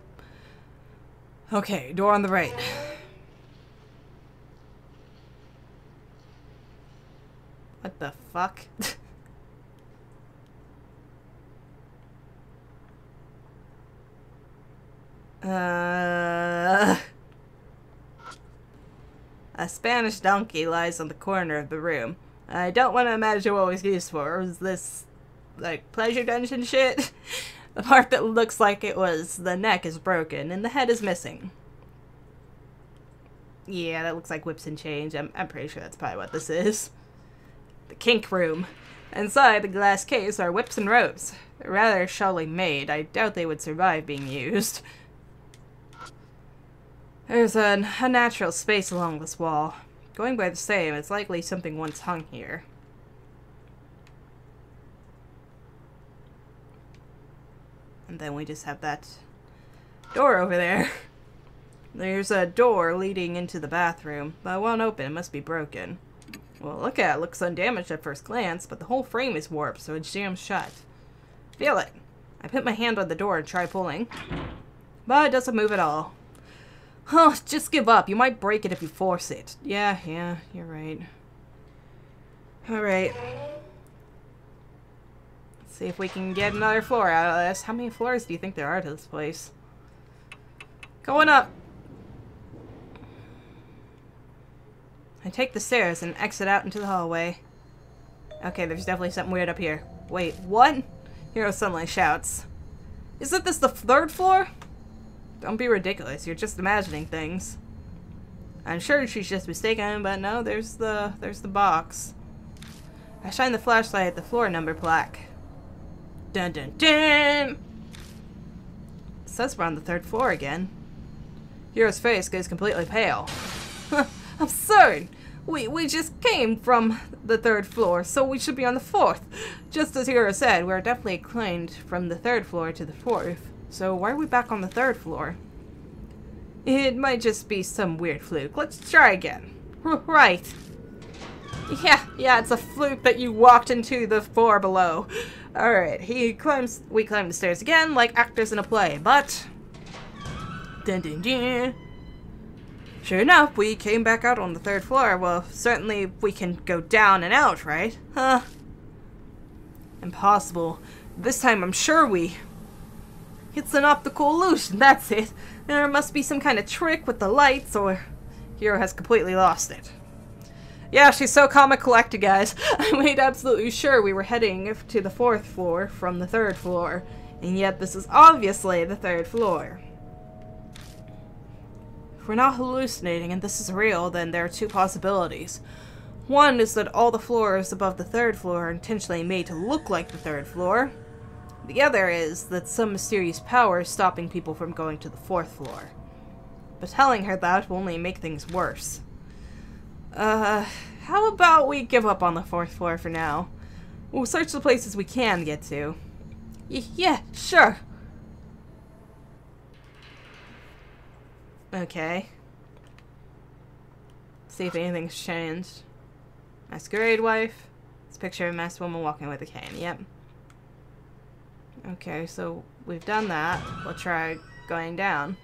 B: Okay, door on the right. What the fuck? A Spanish donkey lies on the corner of the room. I don't want to imagine what it was used for. Was this, like, pleasure dungeon shit? The part that looks like it was the neck is broken and the head is missing. Yeah, that looks like whips and change. I'm pretty sure that's probably what this is. The kink room. Inside the glass case are whips and ropes. They're rather shallowly made. I doubt they would survive being used. There's a natural space along this wall. Going by the same, it's likely something once hung here. And then we just have that door over there. There's a door leading into the bathroom, but it won't open. It must be broken. Well, look at it. It looks undamaged at first glance, but the whole frame is warped, so it's jammed shut. Feel it. I put my hand on the door and try pulling, but it doesn't move at all. Huh, just give up. You might break it if you force it. Yeah, you're right. Alright. Let's see if we can get another floor out of this. How many floors do you think there are to this place? Going up. I take the stairs and exit out into the hallway. Okay, there's definitely something weird up here. Wait, what? Hero suddenly shouts. Isn't this the 3rd floor? Don't be ridiculous, you're just imagining things. I'm sure she's just mistaken, but no, there's the box. I shine the flashlight at the floor number plaque. Dun dun dun! It says we're on the 3rd floor again. Hero's face goes completely pale. Absurd! We just came from the 3rd floor, so we should be on the 4th. Just as Hero said, we're definitely climbed from the 3rd floor to the 4th. So why are we back on the 3rd floor? It might just be some weird fluke. Let's try again. Right. Yeah, it's a fluke that you walked into the floor below. Alright, we climb the stairs again like actors in a play, but... Dun dun dun. Sure enough, we came back out on the 3rd floor. Well, certainly we can go down and out, right? Huh. Impossible. This time I'm sure we... It's an optical illusion, that's it. There must be some kind of trick with the lights, or Hero has completely lost it. Yeah, she's so comic collected, guys. I made absolutely sure we were heading to the 4th floor from the 3rd floor, and yet this is obviously the 3rd floor. If we're not hallucinating and this is real, then there are 2 possibilities. One is that all the floors above the 3rd floor are intentionally made to look like the 3rd floor. The other is that some mysterious power is stopping people from going to the 4th floor. But telling her that will only make things worse. How about we give up on the 4th floor for now? We'll search the places we can get to. Yeah, sure. Okay. See if anything's changed. Masquerade wife. It's a picture of a masked woman walking with a cane. Yep. Okay, so we've done that. We'll try going down.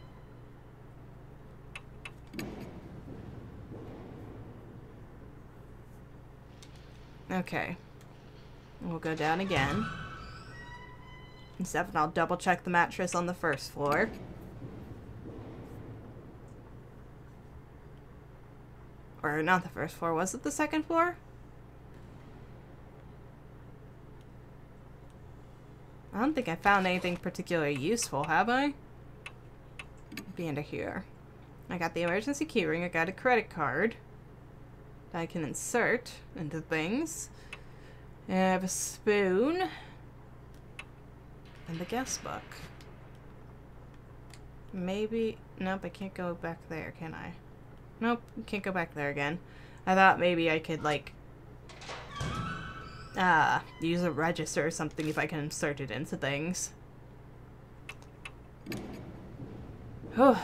B: Okay. We'll go down again. Except I'll double check the mattress on the 1st floor. Or not the 1st floor, was it the 2nd floor? I don't think I found anything particularly useful, have I? Be under here. I got the emergency keyring, I got a credit card that I can insert into things. I have a spoon. And the guest book. Maybe... Nope, I can't go back there, can I? Nope, can't go back there again. I thought maybe I could, like... use a register or something if I can insert it into things. Oh,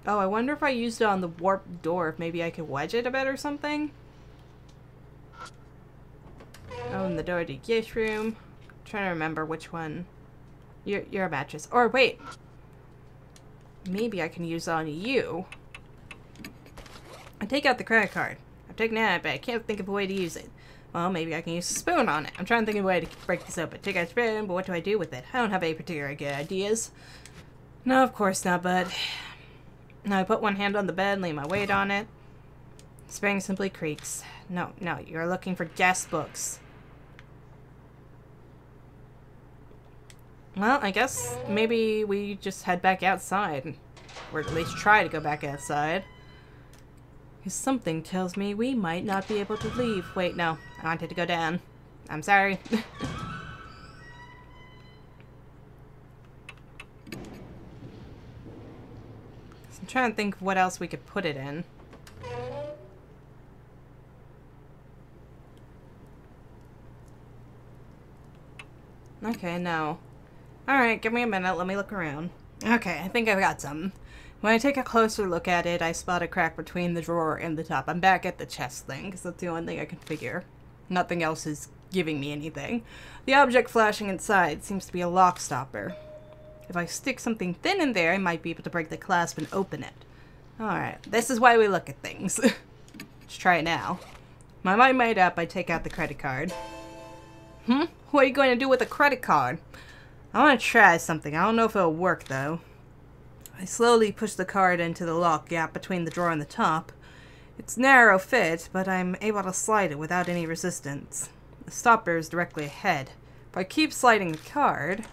B: I wonder if I used it on the warped door, if maybe I could wedge it a bit or something. Oh, and the door to the gift room. I'm trying to remember which one. You're a mattress. Or wait. Maybe I can use it on you. I take out the credit card. I've taken it out, but I can't think of a way to use it. Well, maybe I can use a spoon on it. I'm trying to think of a way to break this open. Take out a spoon, but what do I do with it? I don't have any particular good ideas. No, of course not, but... Now I put one hand on the bed, lay my weight on it. Spring simply creaks. No, you're looking for guest books. Well, I guess maybe we just head back outside. Or at least try to go back outside. Because something tells me we might not be able to leave. Wait, no. I wanted to go down. I'm sorry. I'm trying to think of what else we could put it in. Okay, no. Alright, give me a minute. Let me look around. Okay, I think I've got some. When I take a closer look at it, I spot a crack between the drawer and the top. I'm back at the chest thing, because that's the only thing I can figure. Nothing else is giving me anything. The object flashing inside seems to be a lock stopper. If I stick something thin in there, I might be able to break the clasp and open it. Alright, this is why we look at things. Let's try it now. My mind made up, I take out the credit card. What are you going to do with a credit card? I want to try something. I don't know if it'll work, though. I slowly push the card into the lock gap between the drawer and the top. It's narrow fit, but I'm able to slide it without any resistance. The stopper is directly ahead. If I keep sliding the card,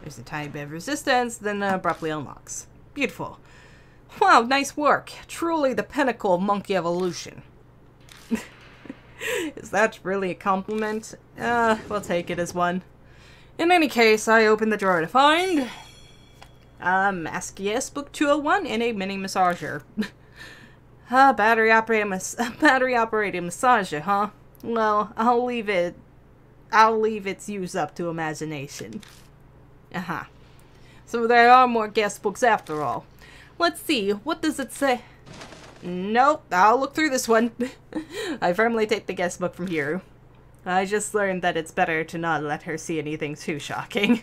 B: there's a tiny bit of resistance, then it abruptly unlocks. Beautiful. Wow, nice work. Truly the pinnacle of monkey evolution. Is that really a compliment? We'll take it as one. In any case, I open the drawer to find Mascias Book 201 and a mini massager. Battery-operated massager, huh? Well, I'll leave its use up to imagination. So there are more guest books after all. Let's see, what does it say? Nope, I'll look through this one. I firmly take the guest book from here. I just learned that it's better to not let her see anything too shocking.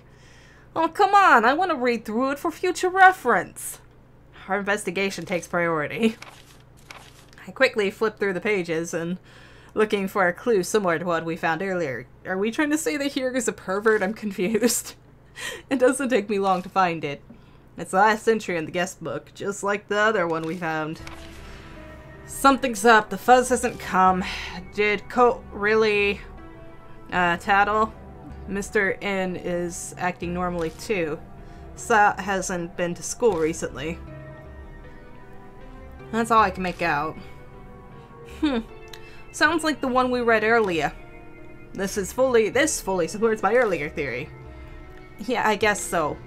B: Oh, come on, I want to read through it for future reference. Our investigation takes priority. I quickly flip through the pages and looking for a clue similar to what we found earlier. Are we trying to say that here is a pervert? I'm confused. It doesn't take me long to find it. It's the last entry in the guest book, just like the other one we found. Something's up. The fuzz hasn't come. Did Coat really tattle? Mr. N is acting normally too. Sa hasn't been to school recently. That's all I can make out. Sounds like the one we read earlier. This fully supports my earlier theory. Yeah, I guess so.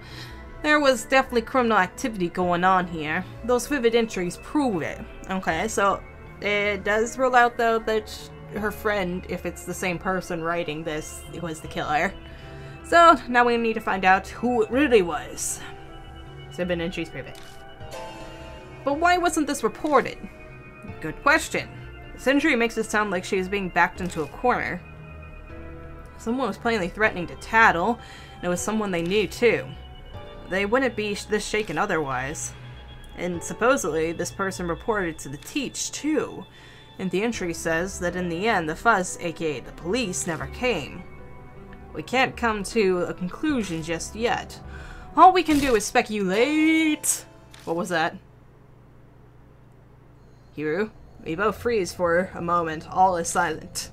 B: There was definitely criminal activity going on here. Those vivid entries prove it. Okay, so it does rule out, though, that her friend, if it's the same person writing this, was the killer. So now we need to find out who it really was. Vivid entries prove it. But why wasn't this reported? Good question. This entry makes it sound like she was being backed into a corner. Someone was plainly threatening to tattle, and it was someone they knew, too. They wouldn't be this shaken otherwise. And supposedly, this person reported to the teach, too. And the entry says that in the end, the fuzz, aka the police, never came. We can't come to a conclusion just yet. All we can do is speculate. What was that? Hiru? We both freeze for a moment. All is silent.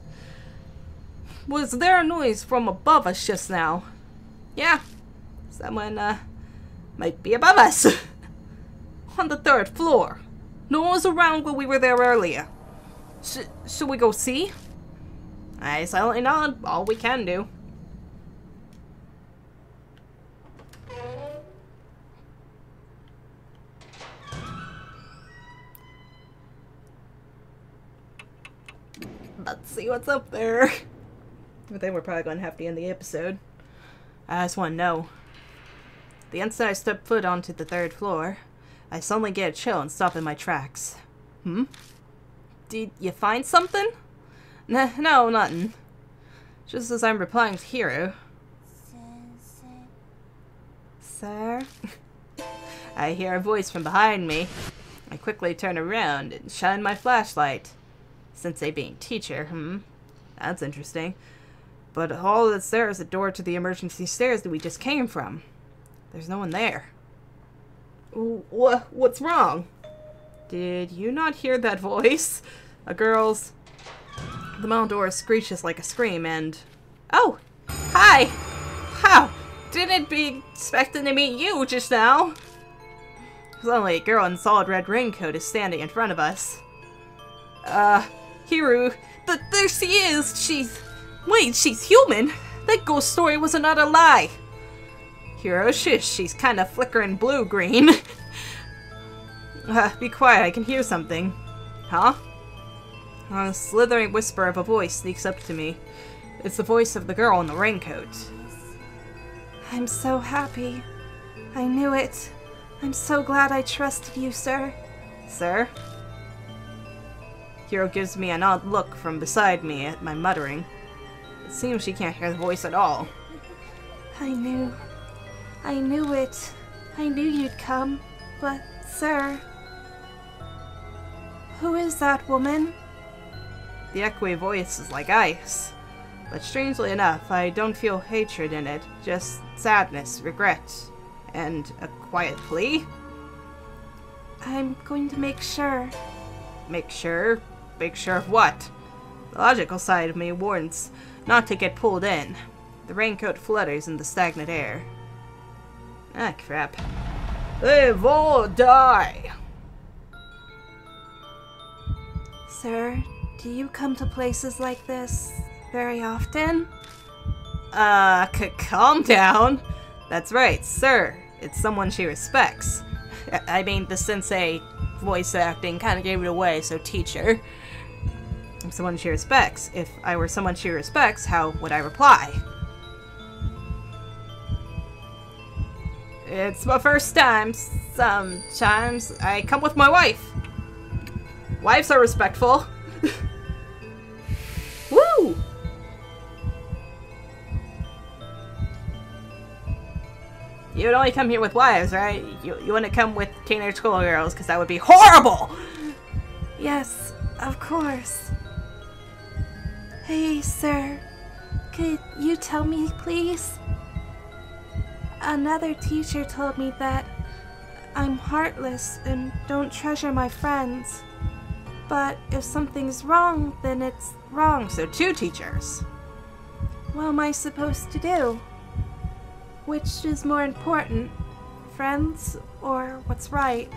B: Was there a noise from above us just now? Yeah. Someone, might be above us. On the 3rd floor. No one was around when we were there earlier. Should we go see? I silently nod. All we can do. Let's see what's up there. I think we're probably going to have to end the episode. I just want to know. The instant I step foot onto the 3rd floor, I suddenly get a chill and stop in my tracks. Did you find something? Nah, no, nothing. Just as I'm replying to Hiro. Sir? I hear a voice from behind me. I quickly turn around and shine my flashlight. Sensei being teacher, That's interesting. But all that's there is the door to the emergency stairs that we just came from. There's no one there. What's wrong? Did you not hear that voice? A girl's... The metal door screeches like a scream and... Oh! Hi! How? didn't be expecting to meet you just now. Suddenly, a girl in a solid red raincoat is standing in front of us. Hiru, there she is! Wait, she's human? That ghost story was another lie! Hiro, shush, she's kinda flickering blue-green. Be quiet, I can hear something. Huh? A slithering whisper of a voice sneaks up to me. It's the voice of the girl in the raincoat. I'm so happy. I knew it. I'm so glad I trusted you, sir. Sir? Hiro gives me an odd look from beside me at my muttering. It seems she can't hear the voice at all. I knew it. I knew you'd come. But, sir... Who is that woman? The echoey voice is like ice. But strangely enough, I don't feel hatred in it. Just sadness, regret, and a quiet plea. I'm going to make sure. Make sure? Make sure of what? The logical side of me warns not to get pulled in. The raincoat flutters in the stagnant air. Ah, crap. Live or die! Sir, do you come to places like this very often? Calm down. That's right, sir. It's someone she respects. I mean, the sensei voice acting kind of gave it away, so teacher. I'm someone she respects. If I were someone she respects, how would I reply? It's my first time. Sometimes I come with my wife. Wives are respectful. Woo! You would only come here with wives, right? You wouldn't come with teenage schoolgirls, because that would be horrible! Yes, of course. Hey, sir. Could you tell me, please? Another teacher told me that I'm heartless and don't treasure my friends. But if something's wrong, then it's wrong. So 2 teachers. What am I supposed to do? Which is more important? Friends or what's right?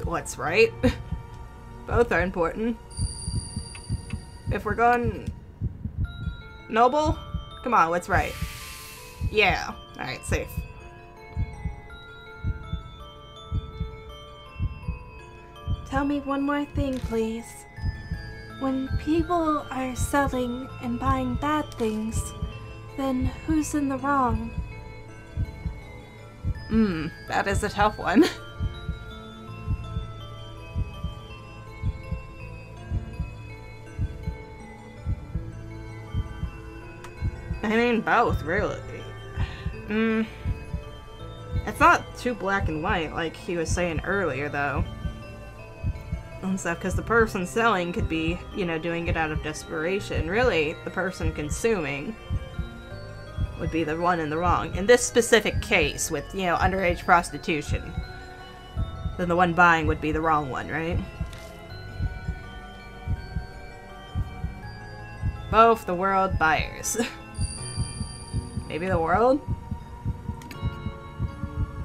B: What's right? Both are important. If we're going noble, come on, what's right? Yeah. Alright, safe. Tell me one more thing, please. When people are selling and buying bad things, then who's in the wrong? That is a tough one. I mean, both, really. It's not too black and white like he was saying earlier, though. And stuff, because the person selling could be, you know, doing it out of desperation. Really, the person consuming would be the one in the wrong. In this specific case, with, you know, underage prostitution, then the one buying would be the wrong one, right? Both the world buyers. Maybe the world?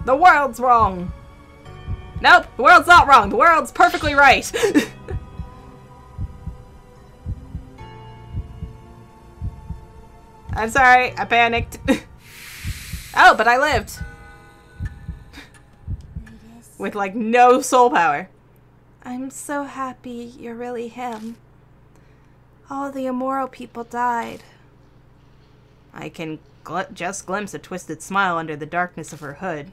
B: The world's wrong! Nope, the world's not wrong. The world's perfectly right. I'm sorry, I panicked. Oh, but I lived. With, like, no soul power. I'm so happy you're really him. All the immoral people died. I can just glimpse a twisted smile under the darkness of her hood.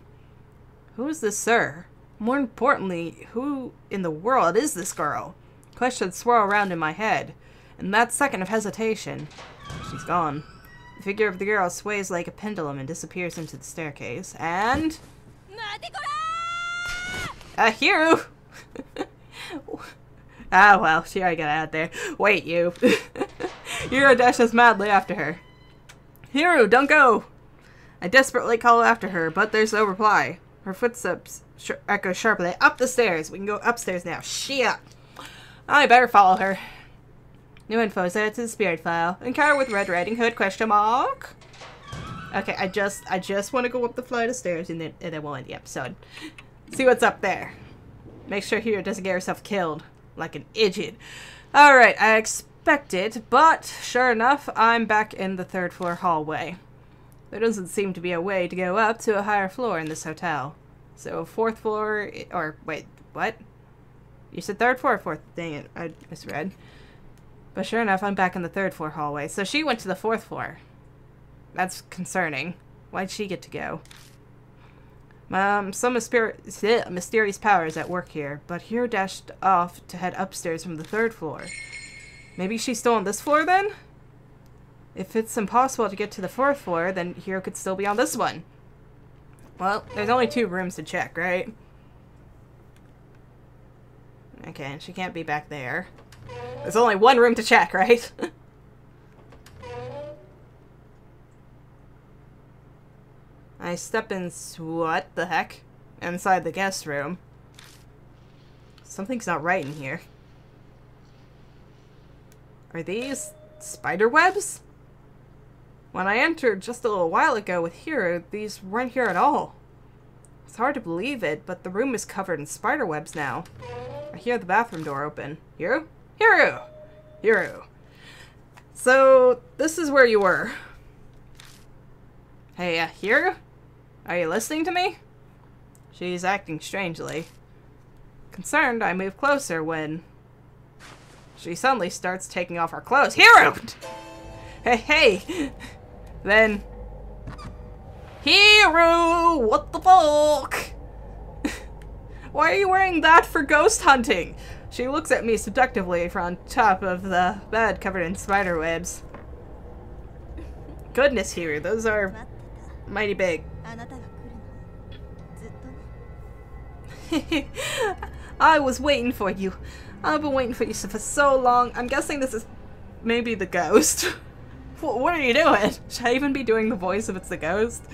B: Who is this, sir? More importantly, who in the world is this girl? Questions swirl around in my head. In that second of hesitation, she's gone. The figure of the girl sways like a pendulum and disappears into the staircase. And... Hiru! Ah, well, she already got out there. Wait, you. Hiru dashes madly after her. Hiru, don't go! I desperately call after her, but there's no reply. Her footsteps echo sharply. Up the stairs! We can go upstairs now. Shit! I better follow her. New info is added to the spirit file. Encounter with Red Riding Hood, question mark? Okay, I just want to go up the flight of stairs and then we'll end the episode. See what's up there. Make sure Hiro doesn't get herself killed like an idiot. Alright, I expect it, but sure enough, I'm back in the 3rd floor hallway. There doesn't seem to be a way to go up to a higher floor in this hotel. So 4th floor, or wait, what? You said 3rd floor or 4th? Dang it, I misread. But sure enough, I'm back in the 3rd floor hallway. So she went to the 4th floor. That's concerning. Why'd she get to go? Some mysterious powers at work here, but Hiro dashed off to head upstairs from the 3rd floor. Maybe she's still on this floor then? If it's impossible to get to the 4th floor, then Hiro could still be on this one. Well, there's only 2 rooms to check, right? Okay, and she can't be back there. There's only 1 room to check, right? I step in, what the heck? Inside the guest room. Something's not right in here. Are these spider webs? When I entered just a little while ago with Hiro, these weren't here at all. It's hard to believe it, but the room is covered in spider webs now. I hear the bathroom door open. Hiro? Hiro! Hiro. So, this is where you were. Hey, Hiro? Are you listening to me? She's acting strangely. Concerned, I move closer when she suddenly starts taking off her clothes. Hiro! Hey, hey! Then... Hiro! What the fuck? Why are you wearing that for ghost hunting? She looks at me seductively from top of the bed covered in spider webs. Goodness, Hiro, those are mighty big. I was waiting for you. I've been waiting for you for so long. I'm guessing this is maybe the ghost. What are you doing? Should I even be doing the voice if it's the ghost?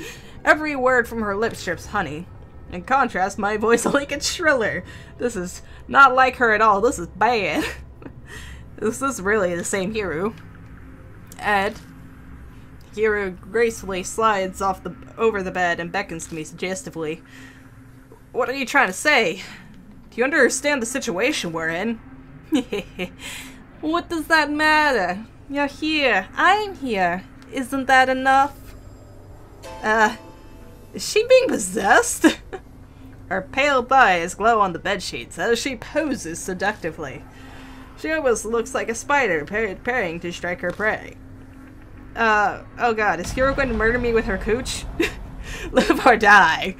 B: Every word from her lips drips honey. In contrast, my voice only gets shriller. This is not like her at all. This is bad. This is really the same Hiro. Ed. Hiro gracefully slides off over the bed and beckons to me suggestively. What are you trying to say? Do you understand the situation we're in? What does that matter? You're here. I'm here. Isn't that enough? Is she being possessed? Her pale thighs glow on the bedsheets as she poses seductively. She almost looks like a spider preparing to strike her prey. Oh god, is Hiro going to murder me with her cooch? Live or die.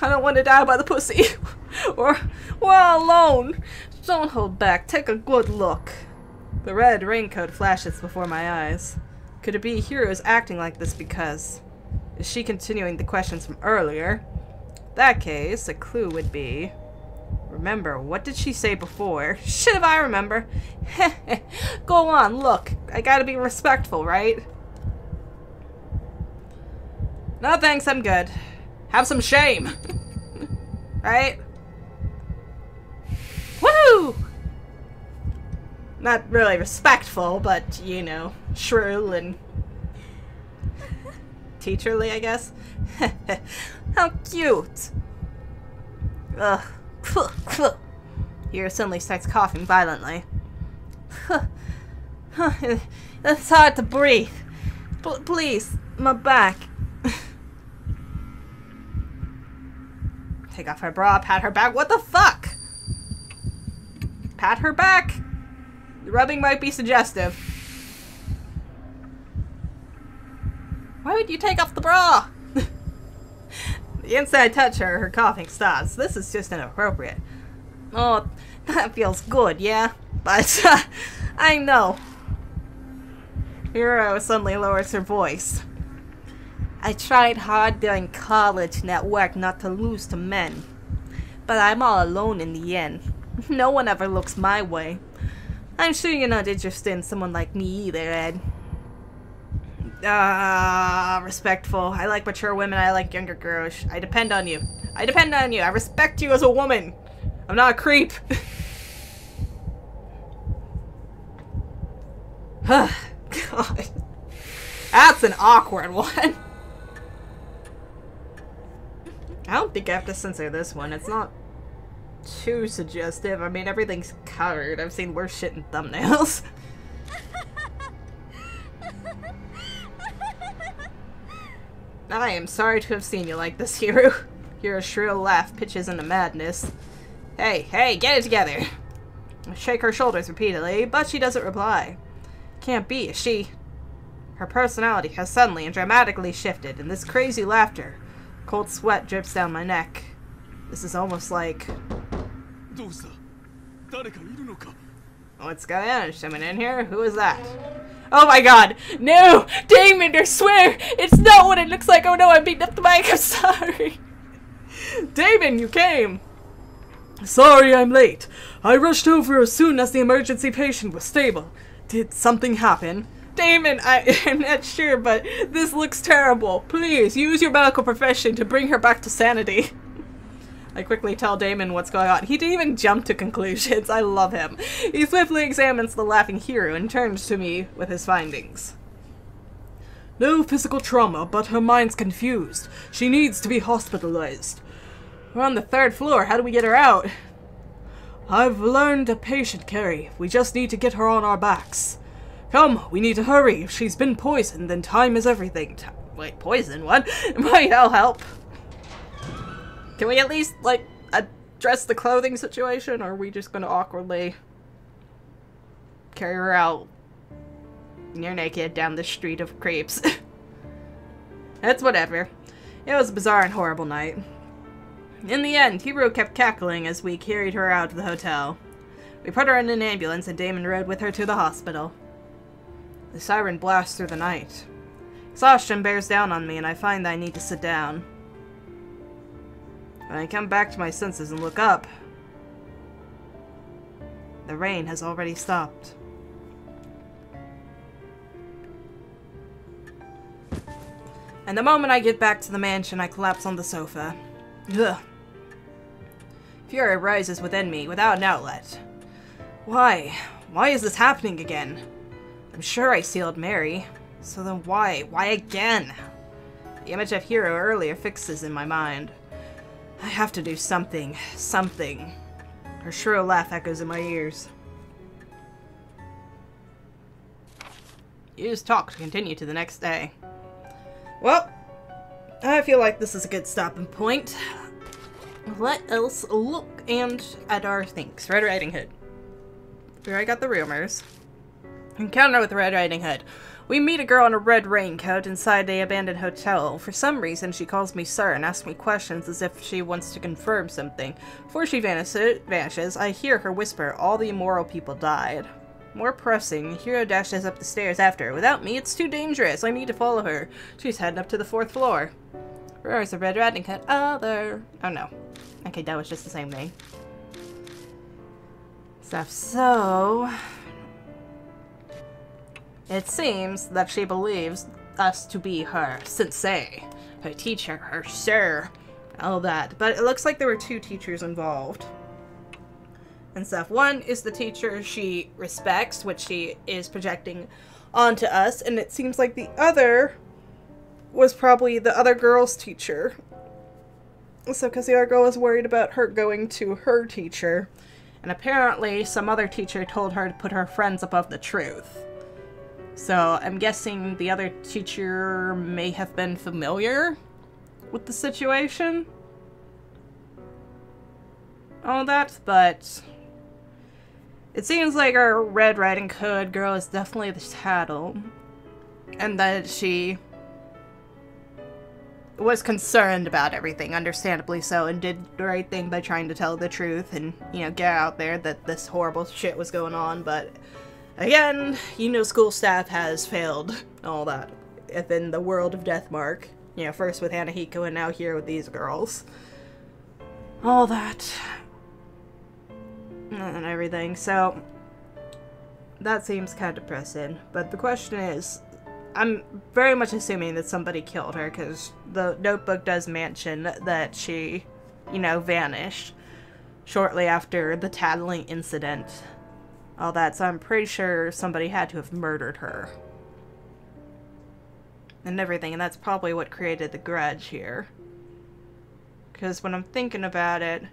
B: I don't want to die by the pussy. or all alone. Don't hold back. Take a good look. The red raincoat flashes before my eyes. Could it be Hiro's acting like this because... Is she continuing the questions from earlier? In that case, a clue would be... Remember, what did she say before? Shit if I remember. Go on, look. I gotta be respectful, right? No thanks, I'm good. Have some shame. Right? Woo! Not really respectful, but, you know, shrill and teacherly, I guess. How cute! Ugh. Hiro suddenly starts coughing violently. It's hard to breathe. Please, my back. Take off her bra, pat her back. What the fuck? Pat her back? The rubbing might be suggestive. Why would you take off the bra? The instant I touch her, her coughing stops. This is just inappropriate. Oh, that feels good, yeah? But, I know. Hiro suddenly lowers her voice. I tried hard during college and at work not to lose to men. But I'm all alone in the end. No one ever looks my way. I'm sure you're not interested in someone like me either, Ed. Respectful. I like mature women, I like younger girls. I depend on you. I depend on you. I respect you as a woman. I'm not a creep. God. That's an awkward one. I don't think I have to censor this one. It's not too suggestive. I mean, everything's covered. I've seen worse shit in thumbnails. I am sorry to have seen you like this, Hiro. Hiro's shrill laugh pitches into madness. Hey, get it together. I shake her shoulders repeatedly, but she doesn't reply. Can't be, is she? Her personality has suddenly and dramatically shifted, and this crazy laughter. Cold sweat drips down my neck. This is almost like... What's going on? Is someone in here? Who is that? Oh my god! No! Damon, I swear! It's not what it looks like! Oh no, I'm beating up the mic! I'm sorry! Damon, you came! Sorry I'm late. I rushed over as soon as the emergency patient was stable. Did something happen? Damon, I'm not sure, but this looks terrible. Please, use your medical profession to bring her back to sanity. I quickly tell Damon what's going on. He didn't even jump to conclusions. I love him. He swiftly examines the laughing Hiro and turns to me with his findings. No physical trauma, but her mind's confused. She needs to be hospitalized. We're on the 3rd floor. How do we get her out? I've learned a patient carry. We just need to get her on our backs. Come, we need to hurry. If she's been poisoned, then time is everything. Wait, poison? What? Might I'll help. Can we at least, like, address the clothing situation, or are we just gonna awkwardly carry her out near naked down the street of creeps? It's whatever. It was a bizarre and horrible night. In the end, Hiro kept cackling as we carried her out to the hotel. We put her in an ambulance and Damon rode with her to the hospital. The siren blasts through the night. Exhaustion bears down on me and I find that I need to sit down. When I come back to my senses and look up, the rain has already stopped. And the moment I get back to the mansion, I collapse on the sofa. Ugh. Fury rises within me without an outlet. Why? Why is this happening again? I'm sure I sealed Mary. So then why? Why again? The image of Hiro earlier fixes in my mind. I have to do something. Something. Her shrill laugh echoes in my ears. Use talk to continue to the next day. Well, I feel like this is a good stopping point. Let us look at our things. Red Riding Hood. Here I got the rumors. Encounter with Red Riding Hood. We meet a girl in a red raincoat inside the abandoned hotel. For some reason, she calls me sir and asks me questions as if she wants to confirm something. Before she vanishes, I hear her whisper, all the immoral people died. More pressing, Hiro dashes up the stairs after her. Without me, it's too dangerous. I need to follow her. She's heading up to the 4th floor. Where's the Red Riding Hood? Oh, there. Oh, no. Okay, that was just the same thing. So... It seems that she believes us to be her sensei, her teacher, her sir, all that. But it looks like there were 2 teachers involved and stuff. One is the teacher she respects, which she is projecting onto us, and it seems like the other was probably the other girl's teacher. So, because the other girl was worried about her going to her teacher, and apparently some other teacher told her to put her friends above the truth. So, I'm guessing the other teacher may have been familiar with the situation. All that, but it seems like our Red Riding Hood girl is definitely the tattle. And that she was concerned about everything, understandably so, and did the right thing by trying to tell the truth and, you know, get out there that this horrible shit was going on, but... Again, you know, school staff has failed all that within the world of Deathmark. You know, first with Hanahiko and now here with these girls. All that. And everything. So, that seems kind of depressing. But the question is, I'm very much assuming that somebody killed her because the notebook does mention that she, you know, vanished shortly after the tattling incident. All that, so I'm pretty sure somebody had to have murdered her.
A: and everything, and that's probably what created the grudge here. Because when I'm thinking about it,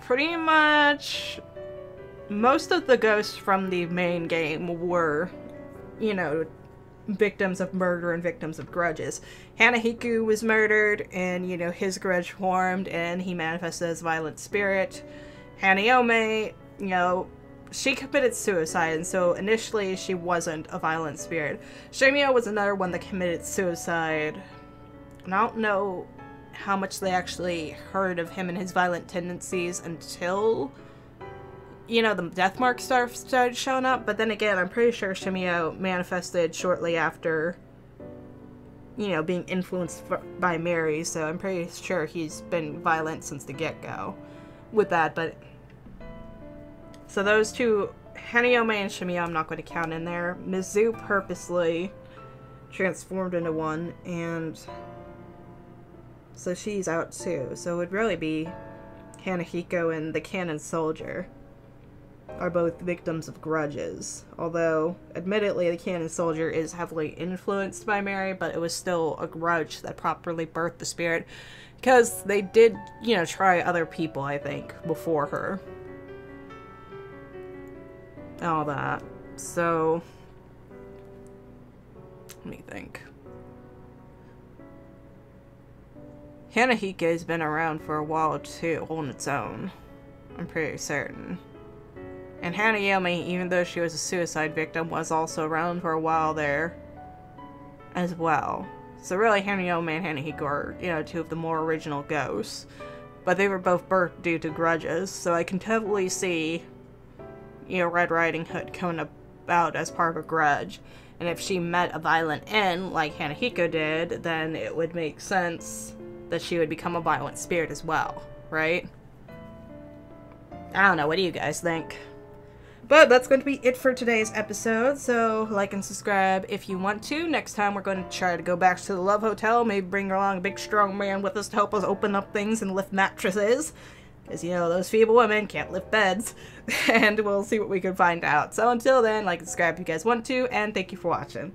A: pretty much most of the ghosts from the main game were, you know, victims of murder and victims of grudges. Hanahiku was murdered, and, you know, his grudge formed, and he manifested as a violent spirit. Hanayome, you know, she committed suicide, and so initially she wasn't a violent spirit. Shimi-o was another one that committed suicide. And I don't know how much they actually heard of him and his violent tendencies until, you know, the death mark started showing up. But then again, I'm pretty sure Shimi-o manifested shortly after, you know, being influenced by Mary, so I'm pretty sure he's been violent since the get-go with that. But so those two, Hanayome and Shimi-o, I'm not going to count in there. Mizu purposely transformed into one, and so she's out too. So it would really be Hanahiko and the Cannon Soldier are both victims of grudges. Although, admittedly, the Cannon Soldier is heavily influenced by Mary, but it was still a grudge that properly birthed the spirit. Because they did, you know, try other people, I think, before her. All that. So, let me think. Hanahiko's been around for a while too, on its own. I'm pretty certain. And Hanayome, even though she was a suicide victim, was also around for a while there as well. So really, Hanayome and Hanahiko are, you know, two of the more original ghosts. But they were both birthed due to grudges, so I can totally see, you know, Red Riding Hood coming about as part of a grudge. And if she met a violent end, like Hanahiko did, then it would make sense that she would become a violent spirit as well, right? I don't know, what do you guys think? But that's going to be it for today's episode, so like and subscribe if you want to. Next time we're going to try to go back to the Love Hotel, maybe bring along a big strong man with us to help us open up things and lift mattresses. Because, you know, those feeble women can't lift beds. And we'll see what we can find out. So until then, like and subscribe if you guys want to, and thank you for watching.